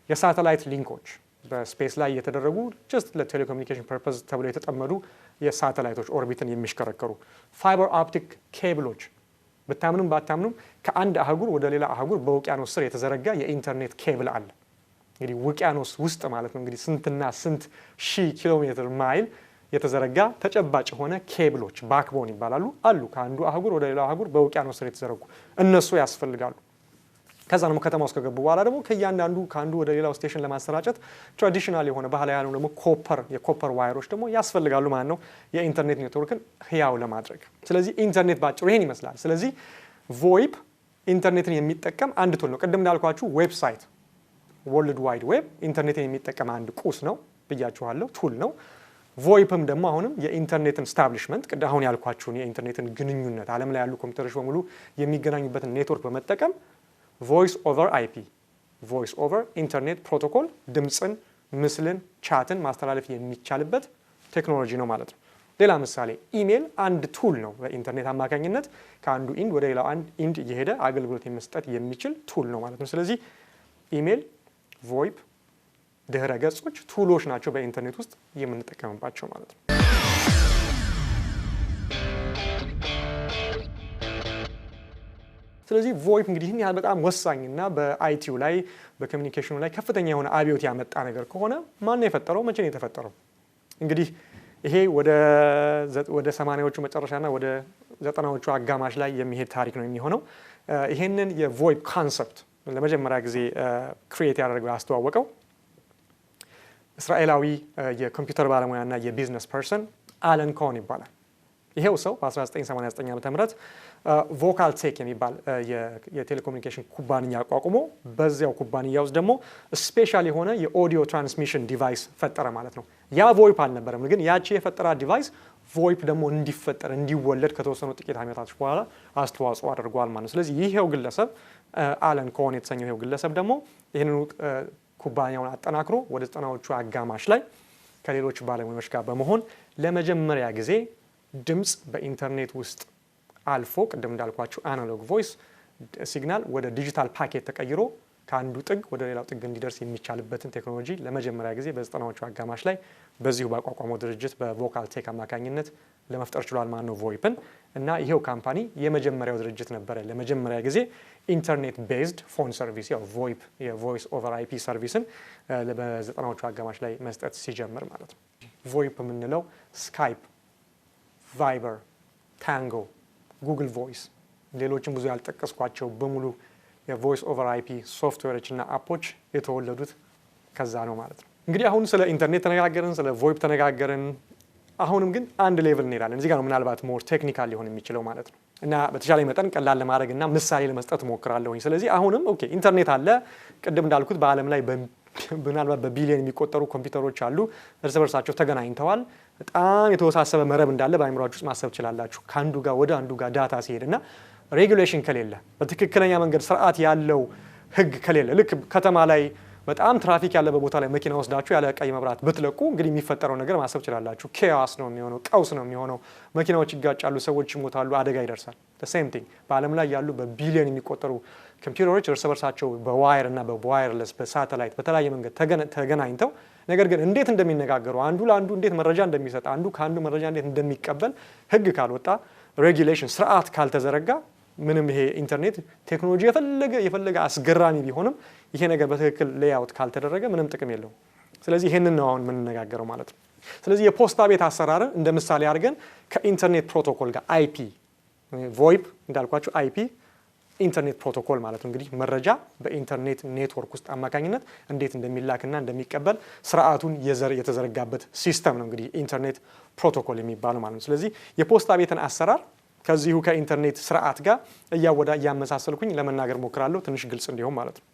የሳተላይት ሊንኮች በስፔስ ላይ የተደረጉ ጀስት ለቴሌኮሙኒኬሽን ፐርፐዝ ተብለው የተጠመዱ የሳተላይቶች ኦርቢትን የሚሽከረከሩ ፋይበር ኦፕቲክ ኬብሎች፣ ብታምኑም ባታምኑም ከአንድ አህጉር ወደ ሌላ አህጉር በውቅያኖስ ስር የተዘረጋ የኢንተርኔት ኬብል አለ። እንግዲህ ውቅያኖስ ውስጥ ማለት ነው። እንግዲህ ስንትና ስንት ሺህ ኪሎ ሜትር ማይል የተዘረጋ ተጨባጭ የሆነ ኬብሎች ባክቦን ይባላሉ አሉ። ከአንዱ አህጉር ወደ ሌላ አህጉር በውቅያኖስ ስር የተዘረጉ እነሱ ያስፈልጋሉ። ከዛ ደግሞ ከተማ ውስጥ ከገቡ በኋላ ደግሞ ከእያንዳንዱ ከአንዱ ወደ ሌላው ስቴሽን ለማሰራጨት ትራዲሽናል የሆነ ባህላዊ ያሉ ደግሞ የኮፐር ዋይሮች ደግሞ ያስፈልጋሉ ማለት ነው፣ የኢንተርኔት ኔትወርክን ህያው ለማድረግ። ስለዚህ ኢንተርኔት ባጭሩ ይሄን ይመስላል። ስለዚህ ቮይፕ ኢንተርኔትን የሚጠቀም አንድ ቱል ነው። ቅድም እንዳልኳችሁ ዌብሳይት ወርልድ ዋይድ ዌብ ኢንተርኔትን የሚጠቀም አንድ ቁስ ነው ብያችኋለሁ፣ ቱል ነው። ቮይፕም ደግሞ አሁንም የኢንተርኔትን ስታብሊሽመንት አሁን ያልኳችሁን የኢንተርኔትን ግንኙነት ዓለም ላይ ያሉ ኮምፒውተሮች በሙሉ የሚገናኙበትን ኔትወርክ በመጠቀም ቮይስ ኦቨር አይፒ ቮይስ ኦቨር ኢንተርኔት ፕሮቶኮል ድምፅን፣ ምስልን፣ ቻትን ማስተላለፍ የሚቻልበት ቴክኖሎጂ ነው ማለት ነው። ሌላ ምሳሌ ኢሜል አንድ ቱል ነው። በኢንተርኔት አማካኝነት ከአንዱ ኢንድ ወደ ሌላው ኢንድ እየሄደ አገልግሎት መስጠት የሚችል ቱል ነው ማለት ነው። ስለዚህ ኢሜል፣ ቮይፕ፣ ድህረ ገጾች ቱሎች ናቸው በኢንተርኔት ውስጥ የምንጠቀምባቸው ማለት ነው። ስለዚህ ቮይፕ እንግዲህ ይህን ያህል በጣም ወሳኝና በአይቲው ላይ በኮሚኒኬሽኑ ላይ ከፍተኛ የሆነ አብዮት ያመጣ ነገር ከሆነ ማን ነው የፈጠረው? መቼ ነው የተፈጠረው? እንግዲህ ይሄ ወደ 80ዎቹ መጨረሻና ወደ 90ዎቹ አጋማሽ ላይ የሚሄድ ታሪክ ነው የሚሆነው። ይሄንን የቮይፕ ኮንሰፕት ለመጀመሪያ ጊዜ ክሪኤት ያደረገው ያስተዋወቀው እስራኤላዊ የኮምፒውተር ባለሙያና የቢዝነስ ፐርሰን አለን ኮን ይባላል። ይሄው ሰው በ1989 ዓ.ም ቮካል ቴክ የሚባል የቴሌኮሙኒኬሽን ኩባንያ አቋቁሞ በዚያው ኩባንያ ውስጥ ደግሞ ስፔሻል የሆነ የኦዲዮ ትራንስሚሽን ዲቫይስ ፈጠረ ማለት ነው። ያ ቮይፕ አልነበረም፣ ግን ያቺ የፈጠራት ዲቫይስ ቮይፕ ደግሞ እንዲፈጠር እንዲወለድ ከተወሰኑ ጥቂት ዓመታት በኋላ አስተዋጽኦ አድርጓል ማለት ነው። ስለዚህ ይሄው ግለሰብ አለን ኮን የተሰኘው ይሄው ግለሰብ ደግሞ ይህንኑ ኩባንያውን አጠናክሮ ወደ 90ዎቹ አጋማሽ ላይ ከሌሎች ባለሙያዎች ጋር በመሆን ለመጀመሪያ ጊዜ ድምፅ በኢንተርኔት ውስጥ አልፎ ቅድም እንዳልኳችሁ አናሎግ ቮይስ ሲግናል ወደ ዲጂታል ፓኬት ተቀይሮ ከአንዱ ጥግ ወደ ሌላው ጥግ እንዲደርስ የሚቻልበትን ቴክኖሎጂ ለመጀመሪያ ጊዜ በ90ዎቹ አጋማሽ ላይ በዚሁ ባቋቋመው ድርጅት በቮካል ቴክ አማካኝነት ለመፍጠር ችሏል ማለት ነው ቮይፕን። እና ይሄው ካምፓኒ የመጀመሪያው ድርጅት ነበረ ለመጀመሪያ ጊዜ ኢንተርኔት ቤዝድ ፎን ሰርቪስ ያው ቮይፕ የቮይስ ኦቨር አይፒ ሰርቪስን በ90ዎቹ አጋማሽ ላይ መስጠት ሲጀምር ማለት ነው። ቮይፕ የምንለው ስካይፕ፣ ቫይበር፣ ታንጎ፣ ጉግል ቮይስ ሌሎችም ብዙ ያልጠቀስኳቸው በሙሉ የቮይስ ኦቨር አይፒ ሶፍትዌሮች እና አፖች የተወለዱት ከዛ ነው ማለት ነው። እንግዲህ አሁን ስለ ኢንተርኔት ተነጋገርን፣ ስለ ቮይፕ ተነጋገርን። አሁንም ግን አንድ ሌቭል እንሄዳለን። እዚህ ጋር ነው ምናልባት ሞር ቴክኒካል ሊሆን የሚችለው ማለት ነው። እና በተቻለ መጠን ቀላል ለማድረግ እና ምሳሌ ለመስጠት እሞክራለሁኝ። ስለዚህ አሁንም ኦኬ ኢንተርኔት አለ። ቅድም እንዳልኩት በዓለም ላይ ምናልባት በቢሊዮን የሚቆጠሩ ኮምፒውተሮች አሉ። እርስ በርሳቸው ተገናኝተዋል። በጣም የተወሳሰበ መረብ እንዳለ በአይምሯችሁ ውስጥ ማሰብ ትችላላችሁ። ከአንዱ ጋር ወደ አንዱ ጋር ዳታ ሲሄድ እና ሬጉሌሽን ከሌለ በትክክለኛ መንገድ ስርዓት ያለው ህግ ከሌለ ልክ ከተማ ላይ በጣም ትራፊክ ያለበት ቦታ ላይ መኪና ወስዳችሁ ያለ ቀይ መብራት ብትለቁ እንግዲህ የሚፈጠረው ነገር ማሰብ ትችላላችሁ። ኬኦስ ነው የሚሆነው፣ ቀውስ ነው የሚሆነው። መኪናዎች ይጋጫሉ፣ ሰዎች ይሞታሉ፣ አደጋ ይደርሳል። ሴም ቲንግ በዓለም ላይ ያሉ በቢሊዮን የሚቆጠሩ ኮምፒውተሮች እርስ በርሳቸው በዋየር እና በዋየርለስ በሳተላይት በተለያየ መንገድ ተገናኝተው ነገር ግን እንዴት እንደሚነጋገሩ አንዱ ለአንዱ እንዴት መረጃ እንደሚሰጥ አንዱ ከአንዱ መረጃ እንዴት እንደሚቀበል ህግ ካልወጣ ሬጉሌሽን ስርዓት ካልተዘረጋ ምንም ይሄ ኢንተርኔት ቴክኖሎጂ የፈለገ አስገራሚ ቢሆንም ይሄ ነገር በትክክል ሌይአውት ካልተደረገ ምንም ጥቅም የለውም። ስለዚህ ይሄንን ነው አሁን የምንነጋገረው ማለት ነው። ስለዚህ የፖስታ ቤት አሰራርን እንደ ምሳሌ አድርገን ከኢንተርኔት ፕሮቶኮል ጋር አይፒ ቮይፕ እንዳልኳችሁ አይፒ ኢንተርኔት ፕሮቶኮል ማለት ነው። እንግዲህ መረጃ በኢንተርኔት ኔትወርክ ውስጥ አማካኝነት እንዴት እንደሚላክና እንደሚቀበል ስርዓቱን የተዘረጋበት ሲስተም ነው እንግዲህ ኢንተርኔት ፕሮቶኮል የሚባለው ማለት ነው። ስለዚህ የፖስታ ቤትን አሰራር ከዚሁ ከኢንተርኔት ስርዓት ጋር እያመሳሰልኩኝ ለመናገር ሞክራለሁ ትንሽ ግልጽ እንዲሆን ማለት ነው።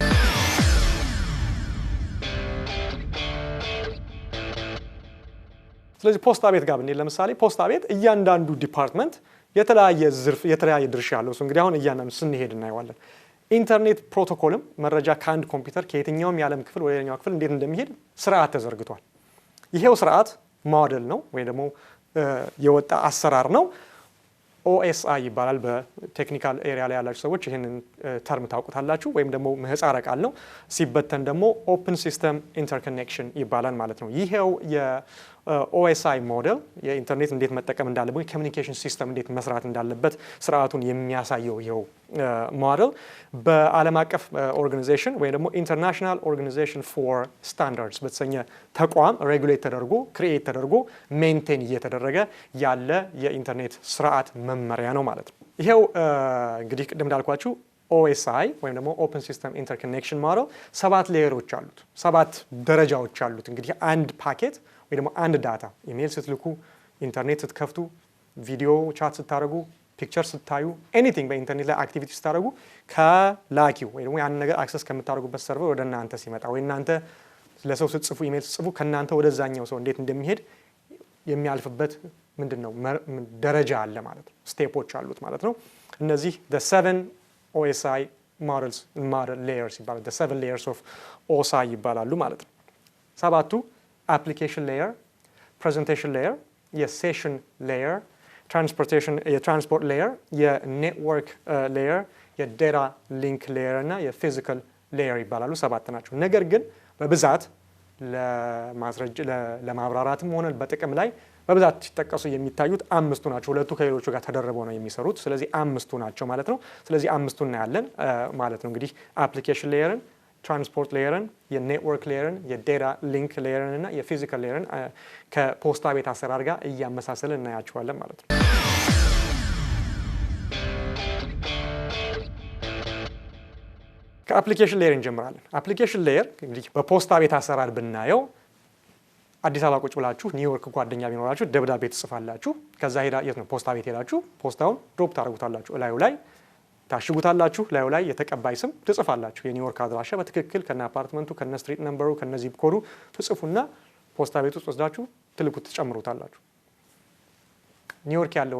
ስለዚህ ፖስታ ቤት ጋር ብንሄድ ለምሳሌ ፖስታ ቤት እያንዳንዱ ዲፓርትመንት የተለያየ ድርሻ ያለው ሰው እንግዲህ አሁን እያንዳንዱ ስንሄድ እናየዋለን። ኢንተርኔት ፕሮቶኮልም መረጃ ከአንድ ኮምፒውተር ከየትኛውም የዓለም ክፍል ወደ ሌላኛው ክፍል እንዴት እንደሚሄድ ስርዓት ተዘርግቷል። ይሄው ስርዓት ሞዴል ነው ወይ ደግሞ የወጣ አሰራር ነው። ኦኤስአይ ይባላል። በቴክኒካል ኤሪያ ላይ ያላችሁ ሰዎች ይህንን ተርም ታውቁታላችሁ። ወይም ደግሞ ምህጻረ ቃል ነው። ሲበተን ደግሞ ኦፕን ሲስተም ኢንተርኮኔክሽን ይባላል ማለት ነው። ይሄው የኦኤስአይ ሞዴል የኢንተርኔት እንዴት መጠቀም እንዳለበት ኮሚኒኬሽን ሲስተም እንዴት መስራት እንዳለበት ስርዓቱን የሚያሳየው ይሄው ሞዴል በዓለም አቀፍ ኦርጋናይዜሽን ወይም ደግሞ ኢንተርናሽናል ኦርጋናይዜሽን ፎር ስታንዳርድስ በተሰኘ ተቋም ሬጉሌት ተደርጎ ክሪኤት ተደርጎ ሜንቴን እየተደረገ ያለ የኢንተርኔት ስርዓት መመሪያ ነው ማለት ነው። ይሄው እንግዲህ ቅድም እንዳልኳችሁ ኦኤስአይ ወይም ደግሞ ኦፕን ሲስተም ኢንተርኮኔክሽን ሞዴል 7 ሌየሮች አሉት፣ 7 ደረጃዎች አሉት። እንግዲህ አንድ ፓኬት ወይ ደግሞ አንድ ዳታ ኢሜል ስትልኩ፣ ኢንተርኔት ስትከፍቱ፣ ቪዲዮ ቻት ስታደርጉ፣ ፒክቸር ስታዩ፣ ኤኒቲንግ በኢንተርኔት ላይ አክቲቪቲ ስታደርጉ ከላኪው ወይ ደግሞ ያን ነገር አክሰስ ከምታደርጉበት ሰርቨር ወደ እናንተ ሲመጣ ወይ እናንተ ለሰው ስትጽፉ ኢሜል ስትጽፉ ከእናንተ ወደዛኛው ሰው እንዴት እንደሚሄድ የሚያልፍበት ምንድነው ደረጃ አለ ማለት ነው። ስቴፖች አሉት ማለት ነው። እነዚህ the 7 OSI model layers ይባላሉ። the 7 layers of OSI ይባላሉ ማለት ነው። ሰባቱ application layer, presentation layer, የሴሽን ሌየር፣ የትራንስፖርት ሌየር፣ የኔትወርክ ሌየር፣ የዴታ ሊንክ ሌየር እና የፊዚካል ሌየር ይባላሉ። 7 ናቸው። ነገር ግን በብዛት ለማብራራትም ሆነ በጥቅም ላይ በብዛት ሲጠቀሱ የሚታዩት 5ቱ ናቸው። 2ቱ ከሌሎቹ ጋር ተደርበው ነው የሚሰሩት። ስለዚህ 5ቱ ናቸው ማለት ነው። ስለዚህ 5ቱ እናያለን ማለት ነው። እንግዲህ አፕሊኬሽን ሌየርን፣ ትራንስፖርት ሌየርን፣ የኔትወርክ ሌየርን፣ የዴታ ሊንክ ሌየርን እና የፊዚካል ሌየርን ከፖስታ ቤት አሰራር ጋር እያመሳሰልን እናያቸዋለን ማለት ነው። ከአፕሊኬሽን ሌየር እንጀምራለን። አፕሊኬሽን ሌየር እንግዲህ በፖስታ ቤት አሰራር ብናየው አዲስ አበባ ቁጭ ብላችሁ ኒውዮርክ ጓደኛ ቢኖራችሁ ደብዳቤ ትጽፋላችሁ። ከዛ የት ነው ፖስታ ቤት ሄዳችሁ ፖስታውን ድሮፕ ታደርጉታላችሁ። እላዩ ላይ ታሽጉታላችሁ። እላዩ ላይ የተቀባይ ስም ትጽፋላችሁ። የኒውዮርክ አድራሻ በትክክል ከነ አፓርትመንቱ ከነ ስትሪት ነምበሩ ከነ ዚፕ ኮዱ ትጽፉና ፖስታ ቤት ውስጥ ወስዳችሁ ትልኩት ትጨምሩታላችሁ። ኒውዮርክ ያለው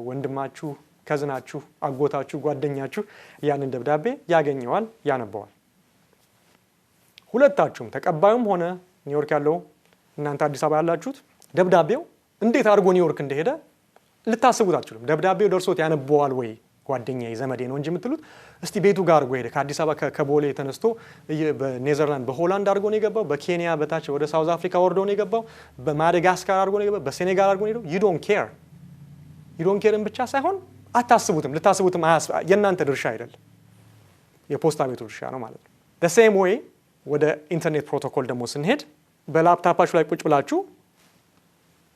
ወንድማችሁ፣ ከዝናችሁ፣ አጎታችሁ፣ ጓደኛችሁ ያንን ደብዳቤ ያገኘዋል፣ ያነበዋል። ሁለታችሁም ተቀባዩም ሆነ ኒውዮርክ ያለው እናንተ አዲስ አበባ ያላችሁት ደብዳቤው እንዴት አድርጎ ኒውዮርክ እንደሄደ ልታስቡት አትችሉም። ደብዳቤው ደርሶት ያነበዋል ወይ ጓደኛዬ ዘመዴ ነው እንጂ የምትሉት እስቲ ቤቱ ጋር አድርጎ ሄደ። ከአዲስ አበባ ከቦሌ ተነስቶ በኔዘርላንድ በሆላንድ አድርጎ ነው የገባው፣ በኬንያ በታች ወደ ሳውዝ አፍሪካ ወርዶ ነው የገባው፣ በማዳጋስካር አድርጎ ነው የገባው፣ በሴኔጋል አድርጎ ነው የሄደው። ዩ ዶንት ኬርን ብቻ ሳይሆን አታስቡትም፣ ልታስቡትም የእናንተ ድርሻ አይደለም፣ የፖስታ ቤቱ ድርሻ ነው ማለት ነው። the same way ወደ ኢንተርኔት ፕሮቶኮል ደግሞ ስንሄድ በላፕታፓችሁ ላይ ቁጭ ብላችሁ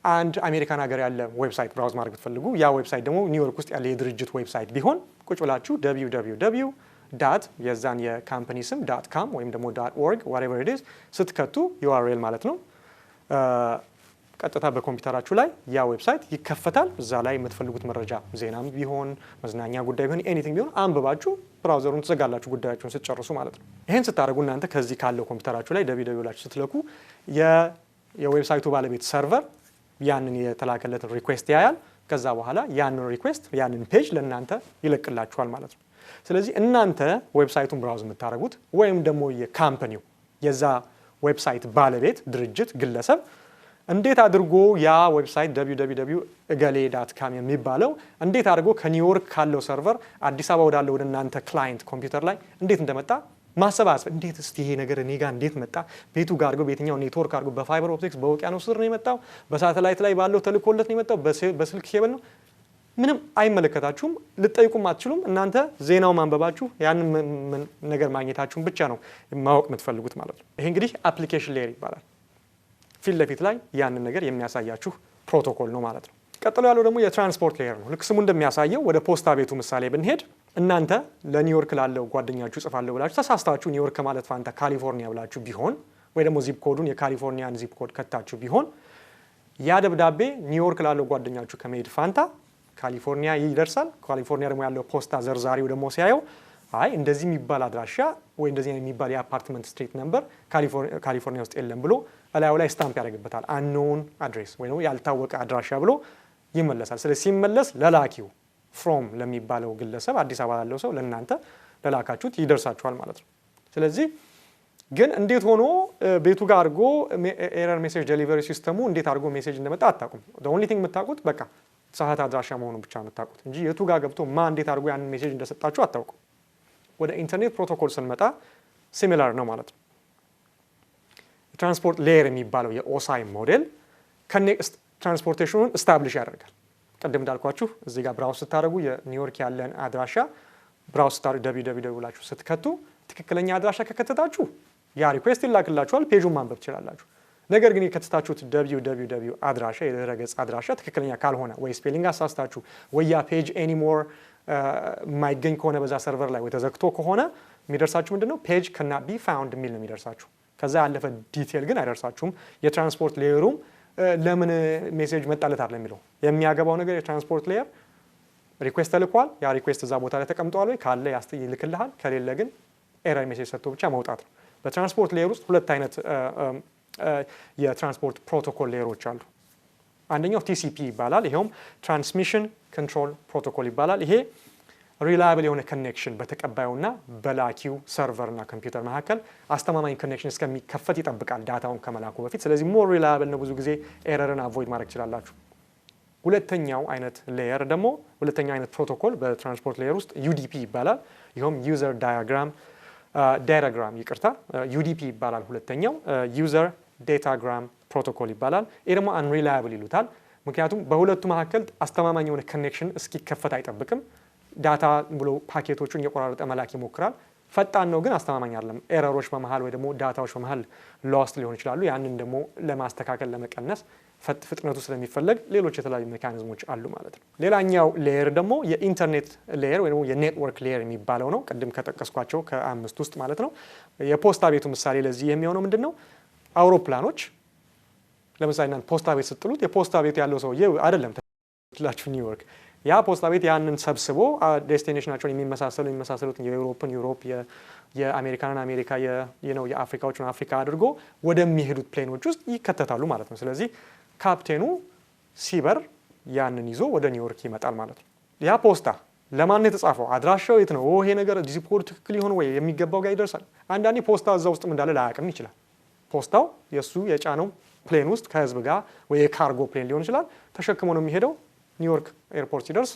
አንድ አሜሪካን ሀገር ያለ ዌብሳይት ብራውዝ ማድረግ ብትፈልጉ ያ ዌብሳይት ደግሞ ኒውዮርክ ውስጥ ያለ የድርጅት ዌብሳይት ቢሆን ቁጭ ብላችሁ www የዛን የካምፓኒ ስም .com ወይም ደግሞ .org whatever it is ስትከቱ URL ማለት ነው። ቀጥታ በኮምፒውተራችሁ ላይ ያ ዌብሳይት ይከፈታል። እዛ ላይ የምትፈልጉት መረጃ ዜናም ቢሆን መዝናኛ ጉዳይ ቢሆን ኤኒቲንግ ቢሆን አንብባችሁ ብራውዘሩን ትዘጋላችሁ ጉዳያችሁን ስትጨርሱ ማለት ነው። ይህን ስታደርጉ እናንተ ከዚህ ካለው ኮምፒውተራችሁ ላይ www ስትልኩ የዌብሳይቱ ባለቤት ሰርቨር ያንን የተላከለትን ሪኩዌስት ያያል። ከዛ በኋላ ያንን ሪኩዌስት ያንን ፔጅ ለእናንተ ይለቅላችኋል ማለት ነው። ስለዚህ እናንተ ዌብሳይቱን ብራውዝ የምታደርጉት ወይም ደግሞ የካምፓኒው የዛ ዌብሳይት ባለቤት ድርጅት ግለሰብ እንዴት አድርጎ ያ ዌብሳይት www.egale.com የሚባለው እንዴት አድርጎ ከኒውዮርክ ካለው ሰርቨር አዲስ አበባ ወዳለው ወደ እናንተ ክላይንት ኮምፒውተር ላይ እንዴት እንደመጣ ማሰባሰብ። እንዴት እስቲ ይሄ ነገር እኔ ጋር እንዴት መጣ? ቤቱ ጋር አድርጎ በየትኛው ኔትወርክ አድርጎ በፋይበር ኦፕቲክስ በውቅያኖስ ስር ነው የመጣው? በሳተላይት ላይ ባለው ተልኮለት ነው የመጣው? በስልክ ኬብል ነው? ምንም አይመለከታችሁም። ልጠይቁም አትችሉም። እናንተ ዜናው ማንበባችሁ ያንን ነገር ማግኘታችሁን ብቻ ነው ማወቅ የምትፈልጉት ማለት ነው። ይሄ እንግዲህ አፕሊኬሽን ሌየር ይባላል። ፊት ለፊት ላይ ያንን ነገር የሚያሳያችሁ ፕሮቶኮል ነው ማለት ነው። ቀጥሎ ያለው ደግሞ የትራንስፖርት ሌየር ነው። ልክ ስሙ እንደሚያሳየው ወደ ፖስታ ቤቱ ምሳሌ ብንሄድ እናንተ ለኒውዮርክ ላለው ጓደኛችሁ ጽፋለሁ ብላችሁ ተሳስታችሁ ኒውዮርክ ማለት ፋንታ ካሊፎርኒያ ብላችሁ ቢሆን ወይ ደግሞ ዚፕ ኮዱን የካሊፎርኒያን ዚፕ ኮድ ከታችሁ ቢሆን ያ ደብዳቤ ኒውዮርክ ላለው ጓደኛችሁ ከመሄድ ፋንታ ካሊፎርኒያ ይደርሳል። ካሊፎርኒያ ደግሞ ያለው ፖስታ ዘርዛሪው ደግሞ ሲያየው አይ እንደዚህ የሚባል አድራሻ ወይ እንደዚህ የሚባል የአፓርትመንት ስትሪት ነምበር ካሊፎርኒያ ውስጥ የለም ብሎ እላዩ ላይ ስታምፕ ያደርግበታል። አንኖን አድሬስ ወይ ደግሞ ያልታወቀ አድራሻ ብሎ ይመለሳል። ስለዚህ ሲመለስ ለላኪው ፍሮም ለሚባለው ግለሰብ አዲስ አበባ ላለው ሰው ለእናንተ ለላካችሁት ይደርሳችኋል ማለት ነው። ስለዚህ ግን እንዴት ሆኖ ቤቱ ጋር አድርጎ ኤረር ሜሴጅ ዴሊቨሪ ሲስተሙ እንዴት አድርጎ ሜሴጅ እንደመጣ አታውቁም። ኦንሊ ቲንግ የምታውቁት በቃ ሰዓት አድራሻ መሆኑን ብቻ የምታውቁት እንጂ የቱ ጋር ገብቶ እንዴት አድርጎ ያንን ሜሴጅ እንደሰጣችሁ አታውቁም። ወደ ኢንተርኔት ፕሮቶኮል ስንመጣ ሲሚላር ነው ማለት ነው። ትራንስፖርት ሌየር የሚባለው የኦሳይ ሞዴል ከኔክስት ትራንስፖርቴሽኑን ስታብሊሽ ያደርጋል። ቅድም እንዳልኳችሁ እዚህ ጋር ብራውዝ ስታደርጉ የኒውዮርክ ያለን አድራሻ ብራውዝ ስታደርጉ www ብላችሁ ስትከቱ ትክክለኛ አድራሻ ከከተታችሁ ያ ሪኩዌስት ይላክላችኋል፣ ፔጁን ማንበብ ትችላላችሁ። ነገር ግን የከተታችሁት www አድራሻ የድረገጽ አድራሻ ትክክለኛ ካልሆነ ወይ ስፔሊንግ አሳስታችሁ ወይ ያ ፔጅ ኤኒሞር የማይገኝ ከሆነ በዛ ሰርቨር ላይ ወይ ተዘግቶ ከሆነ የሚደርሳችሁ ምንድነው ፔጅ cannot be found የሚል ነው የሚደርሳችሁ። ከዛ ያለፈ ዲቴል ግን አይደርሳችሁም። የትራንስፖርት ሌየሩም ለምን ሜሴጅ መጣለት አይደለም የሚለው የሚያገባው ነገር የትራንስፖርት ሌየር ሪኩዌስት ተልኳል፣ ያ ሪኩዌስት እዛ ቦታ ላይ ተቀምጧል ወይ ካለ ይልክልሃል፣ ከሌለ ግን ኤረር ሜሴጅ ሰጥቶ ብቻ መውጣት ነው። በትራንስፖርት ሌየር ውስጥ ሁለት አይነት የትራንስፖርት ፕሮቶኮል ሌየሮች አሉ። አንደኛው TCP ይባላል። ይሄውም ትራንስሚሽን ኮንትሮል ፕሮቶኮል ይባላል። ይሄ ሪላያብል የሆነ ኮኔክሽን በተቀባዩና በላኪው ሰርቨርና ኮምፒውተር መካከል አስተማማኝ ኮኔክሽን እስከሚከፈት ይጠብቃል ዳታውን ከመላኩ በፊት። ስለዚህ ሞር ሪላያብል ነው። ብዙ ጊዜ ኤረርን አቮይድ ማድረግ ትችላላችሁ። ሁለተኛው አይነት ሌየር ደግሞ ሁለተኛው አይነት ፕሮቶኮል በትራንስፖርት ሌየር ውስጥ ዩዲፒ ይባላል። ይኸውም ዩዘር ዳታግራም ይቅርታ ዩዲፒ ይባላል። ሁለተኛው ዩዘር ዳታግራም ፕሮቶኮል ይባላል። ይህ ደግሞ አንሪላያብል ይሉታል። ምክንያቱም በሁለቱ መካከል አስተማማኝ የሆነ ኮኔክሽን እስኪከፈት አይጠብቅም። ዳታ ብሎ ፓኬቶቹን እየቆራረጠ መላክ ይሞክራል። ፈጣን ነው ግን አስተማማኝ አይደለም። ኤረሮች በመሃል ወይ ደግሞ ዳታዎች በመሃል ሎስት ሊሆን ይችላሉ። ያንን ደግሞ ለማስተካከል ለመቀነስ ፍጥነቱ ስለሚፈለግ ሌሎች የተለያዩ ሜካኒዝሞች አሉ ማለት ነው። ሌላኛው ሌየር ደግሞ የኢንተርኔት ሌየር ወይ ደግሞ የኔትወርክ ሌየር የሚባለው ነው። ቅድም ከጠቀስኳቸው ከአምስት ውስጥ ማለት ነው። የፖስታ ቤቱ ምሳሌ ለዚህ የሚሆነው ምንድን ነው? አውሮፕላኖች ለምሳሌ እናንተ ፖስታ ቤት ስትሉት የፖስታ ቤት ያለው ሰውዬ አይደለም ትላችሁ ኒውዮርክ። ያ ፖስታ ቤት ያንን ሰብስቦ ዴስቲኔሽናቸውን የሚመሳሰሉትን የዩሮፕን ዩሮፕ፣ የአሜሪካንን አሜሪካ፣ የአፍሪካዎችን አፍሪካ አድርጎ ወደሚሄዱት ፕሌኖች ውስጥ ይከተታሉ ማለት ነው። ስለዚህ ካፕቴኑ ሲበር ያንን ይዞ ወደ ኒውዮርክ ይመጣል ማለት ነው። ያ ፖስታ ለማን የተጻፈው? አድራሻው የት ነው? ይሄ ነገር ዲፖርት ትክክል ይሆን ወይ የሚገባው ጋር ይደርሳል? አንዳንዴ ፖስታ እዛ ውስጥም እንዳለ ላያውቅም ይችላል። ፖስታው የእሱ የጫነው ፕሌን ውስጥ ከህዝብ ጋር ወይ የካርጎ ፕሌን ሊሆን ይችላል ተሸክሞ ነው የሚሄደው። ኒውዮርክ ኤርፖርት ሲደርስ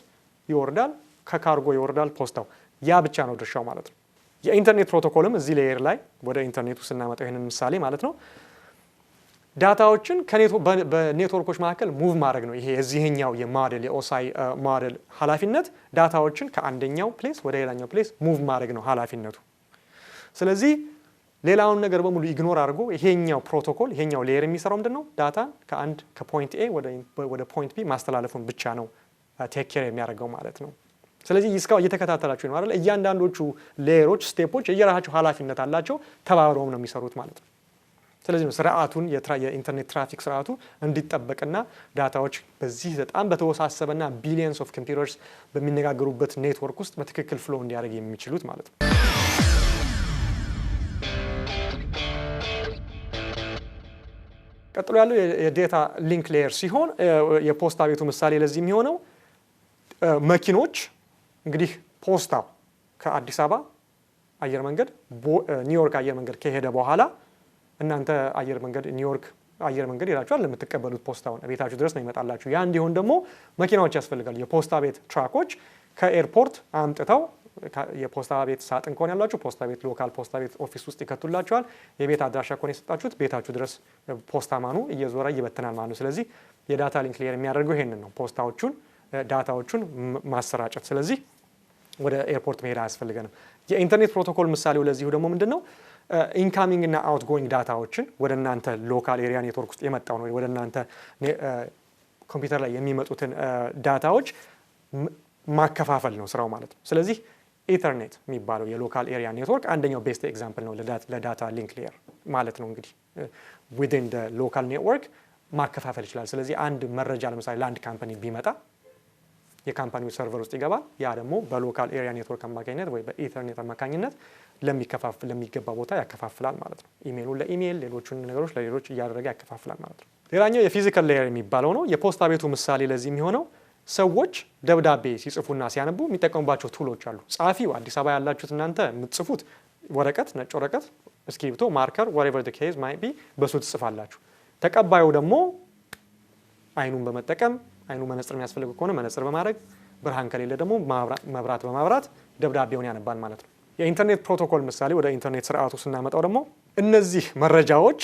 ይወርዳል፣ ከካርጎ ይወርዳል ፖስታው። ያ ብቻ ነው ድርሻው ማለት ነው። የኢንተርኔት ፕሮቶኮልም እዚህ ሌየር ላይ ወደ ኢንተርኔቱ ስናመጣው ይህንን ምሳሌ ማለት ነው ዳታዎችን በኔትወርኮች መካከል ሙቭ ማድረግ ነው። ይሄ የዚህኛው የኦሳይ ሞዴል ኃላፊነት ዳታዎችን ከአንደኛው ፕሌስ ወደ ሌላኛው ፕሌስ ሙቭ ማድረግ ነው ኃላፊነቱ። ስለዚህ ሌላውን ነገር በሙሉ ኢግኖር አድርጎ ይሄኛው ፕሮቶኮል ይሄኛው ሌየር የሚሰራው ምንድነው? ዳታን ከፖይንት ኤ ወደ ፖይንት ቢ ማስተላለፉን ብቻ ነው ቴክ ኬር የሚያደርገው ማለት ነው። ስለዚህ እስካሁን እየተከታተላችሁ ነው አይደል? እያንዳንዶቹ ሌየሮች ስቴፖች የየራሳቸው ኃላፊነት አላቸው፣ ተባብረውም ነው የሚሰሩት ማለት ነው። ስለዚህ ነው ስርዓቱን የኢንተርኔት ትራፊክ ስርዓቱ እንዲጠበቅና ዳታዎች በዚህ በጣም በተወሳሰበና ቢሊየንስ ኦፍ ኮምፒውተርስ በሚነጋገሩበት ኔትወርክ ውስጥ በትክክል ፍሎ እንዲያደርግ የሚችሉት ማለት ነው። ቀጥሎ ያለው የዴታ ሊንክ ሌየር ሲሆን የፖስታ ቤቱ ምሳሌ ለዚህ የሚሆነው መኪኖች እንግዲህ ፖስታው ከአዲስ አበባ አየር መንገድ ኒውዮርክ አየር መንገድ ከሄደ በኋላ እናንተ አየር መንገድ ኒውዮርክ አየር መንገድ ሄዳችኋል ለምትቀበሉት ፖስታውን ቤታችሁ ድረስ ነው ይመጣላችሁ። ያ እንዲሆን ደግሞ መኪናዎች ያስፈልጋሉ። የፖስታ ቤት ትራኮች ከኤርፖርት አምጥተው የፖስታ ቤት ሳጥን ከሆነ ያላችሁ ፖስታ ቤት ሎካል ፖስታ ቤት ኦፊስ ውስጥ ይከቱላችኋል። የቤት አድራሻ ከሆነ የሰጣችሁት ቤታችሁ ድረስ ፖስታ ማኑ እየዞረ ይበትናል ማለት ነው። ስለዚህ የዳታ ሊንክ ሌየር የሚያደርገው ይሄንን ነው፣ ፖስታዎቹን ዳታዎቹን ማሰራጨት። ስለዚህ ወደ ኤርፖርት መሄድ አያስፈልገንም። የኢንተርኔት ፕሮቶኮል ምሳሌው ለዚሁ ደግሞ ምንድነው? ኢንካሚንግ እና አውትጎይንግ ዳታዎችን ወደ እናንተ ሎካል ኤሪያ ኔትወርክ ውስጥ የመጣው ነው ወደ እናንተ ኮምፒውተር ላይ የሚመጡትን ዳታዎች ማከፋፈል ነው ስራው ማለት ነው። ስለዚህ ኢተርኔት የሚባለው የሎካል ኤሪያ ኔትወርክ አንደኛው ቤስት ኤግዛምፕል ነው ለዳታ ሊንክ ሌየር ማለት ነው። እንግዲህ ዊዝን ዘ ሎካል ኔትወርክ ማከፋፈል ይችላል። ስለዚህ አንድ መረጃ ለምሳሌ ለአንድ ካምፓኒ ቢመጣ የካምፓኒው ሰርቨር ውስጥ ይገባል። ያ ደግሞ በሎካል ኤሪያ ኔትወርክ አማካኝነት ወይ በኢተርኔት አማካኝነት ለሚገባ ቦታ ያከፋፍላል ማለት ነው። ኢሜይሉን ለኢሜይል ሌሎቹን ነገሮች ለሌሎች እያደረገ ያከፋፍላል ማለት ነው። ሌላኛው የፊዚካል ሌየር የሚባለው ነው። የፖስታ ቤቱ ምሳሌ ለዚህ የሚሆነው ሰዎች ደብዳቤ ሲጽፉና ሲያነቡ የሚጠቀሙባቸው ቱሎች አሉ። ጸሐፊው አዲስ አበባ ያላችሁት እናንተ የምትጽፉት ወረቀት፣ ነጭ ወረቀት፣ እስክሪብቶ፣ ማርከር whatever the case might be በሱ ትጽፋላችሁ። ተቀባዩ ደግሞ አይኑን በመጠቀም አይኑ መነጽር የሚያስፈልግ ከሆነ መነጽር በማድረግ ብርሃን ከሌለ ደግሞ መብራት በማብራት ደብዳቤውን ያነባል ማለት ነው። የኢንተርኔት ፕሮቶኮል ምሳሌ ወደ ኢንተርኔት ስርዓቱ ስናመጣው ደግሞ እነዚህ መረጃዎች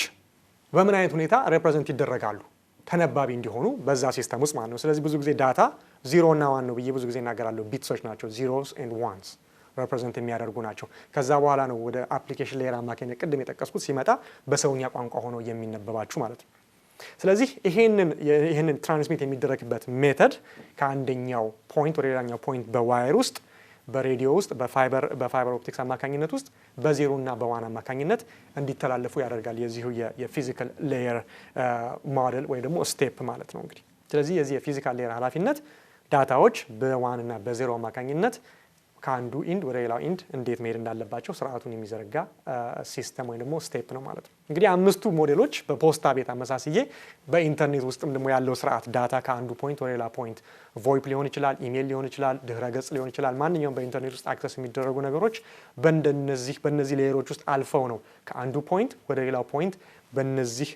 በምን አይነት ሁኔታ ሬፕሬዘንት ይደረጋሉ ተነባቢ እንዲሆኑ በዛ ሲስተም ውስጥ ማለት ነው። ስለዚህ ብዙ ጊዜ ዳታ 0 እና 1 ነው ብዬ ብዙ ጊዜ እናገራለሁ። ቢትሶች ናቸው፣ zeros and ones ሬፕሬዘንት የሚያደርጉ ናቸው። ከዛ በኋላ ነው ወደ አፕሊኬሽን ሌየር አማካኝነት ቅድም የጠቀስኩት ሲመጣ በሰውኛ ቋንቋ ሆኖ የሚነበባችሁ ማለት ነው። ስለዚህ ይሄንን ትራንስሚት የሚደረግበት ሜተድ ከአንደኛው ፖይንት ወደ ሌላኛው ፖይንት በዋየር ውስጥ በሬዲዮ ውስጥ በፋይበር ኦፕቲክስ አማካኝነት ውስጥ በዜሮ እና በዋን አማካኝነት እንዲተላለፉ ያደርጋል። የዚሁ የፊዚካል ሌየር ሞዴል ወይ ደግሞ ስቴፕ ማለት ነው እንግዲህ። ስለዚህ የዚህ የፊዚካል ሌየር ኃላፊነት ዳታዎች በዋን እና በዜሮ አማካኝነት ከአንዱ ኢንድ ወደ ሌላው ኢንድ እንዴት መሄድ እንዳለባቸው ስርዓቱን የሚዘረጋ ሲስተም ወይ ደግሞ ስቴፕ ነው ማለት ነው። እንግዲህ አምስቱ ሞዴሎች በፖስታ ቤት አመሳስዬ በኢንተርኔት ውስጥም ደግሞ ያለው ስርዓት ዳታ ከአንዱ ፖይንት ወደ ሌላ ፖይንት ቮይፕ ሊሆን ይችላል፣ ኢሜል ሊሆን ይችላል፣ ድህረ ገጽ ሊሆን ይችላል። ማንኛውም በኢንተርኔት ውስጥ አክሰስ የሚደረጉ ነገሮች በእነዚህ ሌየሮች ውስጥ አልፈው ነው ከአንዱ ፖይንት ወደ ሌላው ፖይንት በእነዚህ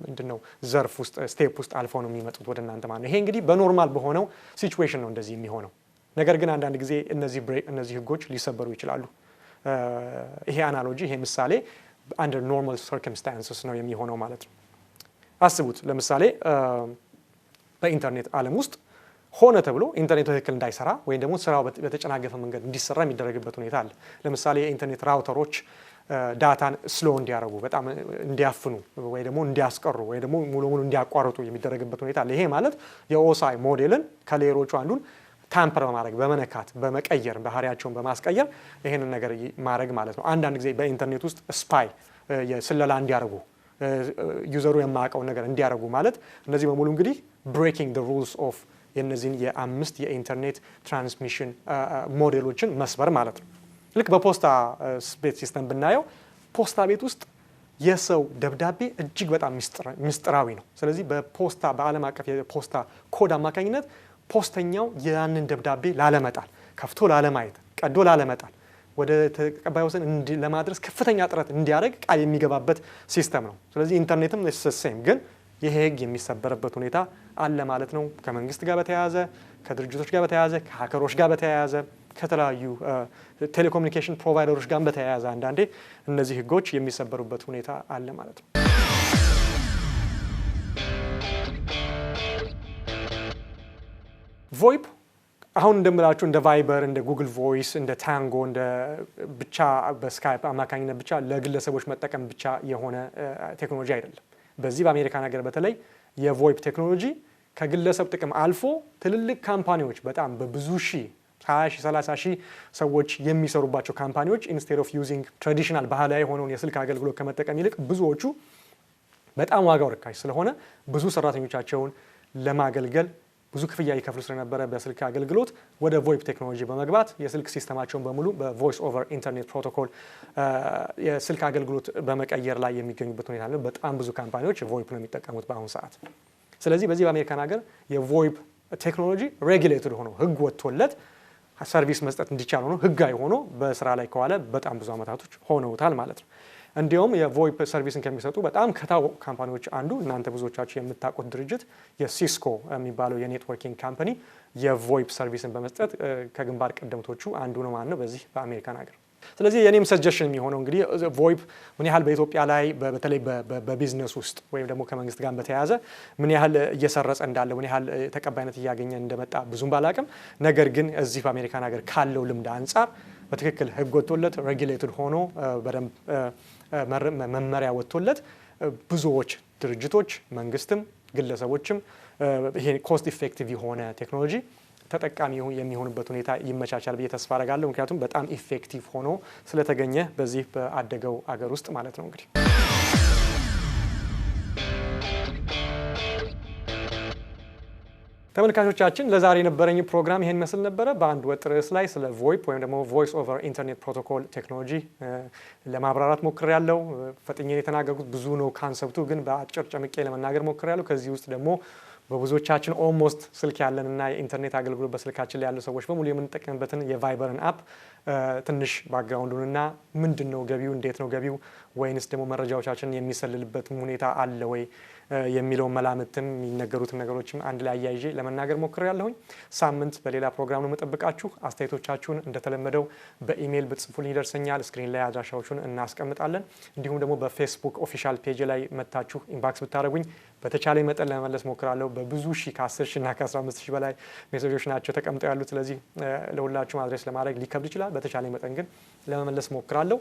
ምንድነው ዘርፍ ውስጥ ስቴፕ ውስጥ አልፈው ነው የሚመጡት ወደ እናንተ ማለት ነው። ይሄ እንግዲህ በኖርማል በሆነው ሲቹዌሽን ነው እንደዚህ የሚሆነው። ነገር ግን አንዳንድ ጊዜ እነዚህ ህጎች ሊሰበሩ ይችላሉ። ይሄ አናሎጂ ይሄ ምሳሌ አንደር ኖርማል ሰርከምስታንስስ ነው የሚሆነው ማለት ነው። አስቡት ለምሳሌ በኢንተርኔት ዓለም ውስጥ ሆነ ተብሎ ኢንተርኔት ትክክል እንዳይሰራ ወይም ደግሞ ስራው በተጨናገፈ መንገድ እንዲሰራ የሚደረግበት ሁኔታ አለ። ለምሳሌ የኢንተርኔት ራውተሮች ዳታን ስሎ እንዲያደርጉ በጣም እንዲያፍኑ ወይ ደግሞ እንዲያስቀሩ ወይ ደግሞ ሙሉ ለሙሉ እንዲያቋርጡ የሚደረግበት ሁኔታ አለ። ይሄ ማለት የኦሳይ ሞዴልን ከሌየሮቹ አንዱን ታምፐር በማድረግ በመነካት በመቀየር ባህሪያቸውን በማስቀየር ይሄንን ነገር ማድረግ ማለት ነው። አንዳንድ ጊዜ በኢንተርኔት ውስጥ ስፓይ የስለላ እንዲያደርጉ ዩዘሩ የማያውቀውን ነገር እንዲያደርጉ ማለት እነዚህ በሙሉ እንግዲህ ብሬኪንግ ዘ ሩልስ ኦፍ የነዚህን የአምስት የኢንተርኔት ትራንስሚሽን ሞዴሎችን መስበር ማለት ነው። ልክ በፖስታ ቤት ሲስተም ብናየው ፖስታ ቤት ውስጥ የሰው ደብዳቤ እጅግ በጣም ምስጢራዊ ነው። ስለዚህ በፖስታ በዓለም አቀፍ የፖስታ ኮድ አማካኝነት ፖስተኛው ያንን ደብዳቤ ላለመጣል፣ ከፍቶ ላለማየት፣ ቀዶ ላለመጣል ወደ ተቀባዩ ወሰን ለማድረስ ከፍተኛ ጥረት እንዲያደርግ ቃል የሚገባበት ሲስተም ነው። ስለዚህ ኢንተርኔትም ሴም ግን ይሄ ህግ የሚሰበርበት ሁኔታ አለ ማለት ነው። ከመንግስት ጋር በተያያዘ ከድርጅቶች ጋር በተያያዘ ከሀከሮች ጋር በተያያዘ ከተለያዩ ቴሌኮሙኒኬሽን ፕሮቫይደሮች ጋር በተያያዘ አንዳንዴ እነዚህ ህጎች የሚሰበሩበት ሁኔታ አለ ማለት ነው። ቮይፕ አሁን እንደምላችሁ እንደ ቫይበር እንደ ጉግል ቮይስ እንደ ታንጎ እንደ ብቻ በስካይፕ አማካኝነት ብቻ ለግለሰቦች መጠቀም ብቻ የሆነ ቴክኖሎጂ አይደለም። በዚህ በአሜሪካ ነገር በተለይ የቮይፕ ቴክኖሎጂ ከግለሰብ ጥቅም አልፎ ትልልቅ ካምፓኒዎች በጣም በብዙ ሺህ 20 ሺህ 30 ሺህ ሰዎች የሚሰሩባቸው ካምፓኒዎች ኢንስቴድ ኦፍ ዩዚንግ ትራዲሽናል ባህላዊ የሆነውን የስልክ አገልግሎት ከመጠቀም ይልቅ ብዙዎቹ በጣም ዋጋው ርካሽ ስለሆነ ብዙ ሰራተኞቻቸውን ለማገልገል ብዙ ክፍያ ይከፍሉ ስለነበረ በስልክ አገልግሎት ወደ ቮይፕ ቴክኖሎጂ በመግባት የስልክ ሲስተማቸውን በሙሉ በቮይስ ኦቨር ኢንተርኔት ፕሮቶኮል የስልክ አገልግሎት በመቀየር ላይ የሚገኙበት ሁኔታ አለ። በጣም ብዙ ካምፓኒዎች ቮይፕ ነው የሚጠቀሙት በአሁኑ ሰዓት። ስለዚህ በዚህ በአሜሪካን ሀገር የቮይፕ ቴክኖሎጂ ሬጉሌትድ ሆኖ ህግ ወጥቶለት ሰርቪስ መስጠት እንዲቻል ሆኖ ህጋዊ ሆኖ በስራ ላይ ከዋለ በጣም ብዙ አመታቶች ሆነውታል ማለት ነው። እንዲሁም የቮይፕ ሰርቪስን ከሚሰጡ በጣም ከታወቁ ካምፓኒዎች አንዱ እናንተ ብዙዎቻችሁ የምታውቁት ድርጅት የሲስኮ የሚባለው የኔትወርኪንግ ካምፓኒ የቮይፕ ሰርቪስን በመስጠት ከግንባር ቀደምቶቹ አንዱ ነው ማለት ነው በዚህ በአሜሪካን ሀገር። ስለዚህ የኔም ሰጀሽን የሚሆነው እንግዲህ ቮይፕ ምን ያህል በኢትዮጵያ ላይ በተለይ በቢዝነስ ውስጥ ወይም ደግሞ ከመንግስት ጋር በተያያዘ ምን ያህል እየሰረጸ እንዳለ ምን ያህል ተቀባይነት እያገኘ እንደመጣ ብዙም ባላቅም፣ ነገር ግን እዚህ በአሜሪካን ሀገር ካለው ልምድ አንጻር በትክክል ህግ ወጥቶለት ሬጉሌትድ ሆኖ በደንብ መመሪያ ወጥቶለት ብዙዎች ድርጅቶች መንግስትም ግለሰቦችም ይሄ ኮስት ኢፌክቲቭ የሆነ ቴክኖሎጂ ተጠቃሚ የሚሆኑበት ሁኔታ ይመቻቻል ብዬ ተስፋ አደርጋለሁ። ምክንያቱም በጣም ኢፌክቲቭ ሆኖ ስለተገኘ በዚህ በአደገው አገር ውስጥ ማለት ነው። እንግዲህ ተመልካቾቻችን ለዛሬ የነበረኝ ፕሮግራም ይሄን መስል ነበረ። በአንድ ወጥ ርዕስ ላይ ስለ ቮይፕ ወይም ደግሞ ቮይስ ኦቨር ኢንተርኔት ፕሮቶኮል ቴክኖሎጂ ለማብራራት ሞክሬያለሁ። ፈጥኜ የተናገርኩት ብዙ ነው ካንሰፕቱ፣ ግን በአጭር ጨምቄ ለመናገር ሞክሬያለሁ። ከዚህ ውስጥ ደግሞ በብዙዎቻችን ኦልሞስት ስልክ ያለንና የኢንተርኔት አገልግሎት በስልካችን ላይ ያሉ ሰዎች በሙሉ የምንጠቀምበትን የቫይበርን አፕ ትንሽ ባክግራውንዱንና ምንድነው ገቢው፣ እንዴት ነው ገቢው፣ ወይንስ ደግሞ መረጃዎቻችንን የሚሰልልበት ሁኔታ አለ ወይ የሚለው መላምትም የሚነገሩትን ነገሮችም አንድ ላይ አያይዤ ለመናገር ሞክሬያለሁኝ። ሳምንት በሌላ ፕሮግራም ነው መጠብቃችሁ። አስተያየቶቻችሁን እንደተለመደው በኢሜል ብትጽፉልኝ ይደርሰኛል። ስክሪን ላይ አድራሻዎቹን እናስቀምጣለን። እንዲሁም ደግሞ በፌስቡክ ኦፊሻል ፔጅ ላይ መታችሁ ኢንባክስ ብታደርጉኝ በተቻለ መጠን ለመመለስ ሞክራለሁ። በብዙ ሺህ ከ10 ሺህ እና ከ15 ሺህ በላይ ሜሴጆች ናቸው ተቀምጠው ያሉት። ስለዚህ ለሁላችሁም አድሬስ ለማድረግ ሊከብድ ይችላል። በተቻለ መጠን ግን ለመመለስ ሞክራለሁ።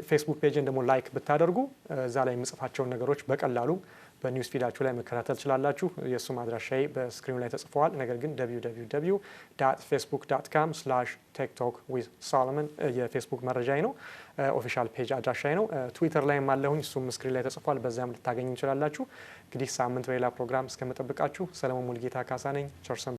ፌስቡክ ፔጅን ደግሞ ላይክ ብታደርጉ እዛ ላይ የምጽፋቸውን ነገሮች በቀላሉ በኒውስ ፊዳችሁ ላይ መከታተል ትችላላችሁ። የእሱም አድራሻዬ በስክሪኑ ላይ ተጽፈዋል። ነገር ግን www.facebook.com/techtalkwithsolomon የፌስቡክ መረጃዬ ነው፣ ኦፊሻል ፔጅ አድራሻዬ ነው። ትዊተር ላይም አለሁኝ፣ እሱም ስክሪን ላይ ተጽፏል። በዛም ልታገኙ ትችላላችሁ። እንግዲህ ሳምንት በሌላ ፕሮግራም እስከምጠብቃችሁ ሰለሞን ሙልጌታ ካሳ ነኝ። ቸር ሰንብቱ።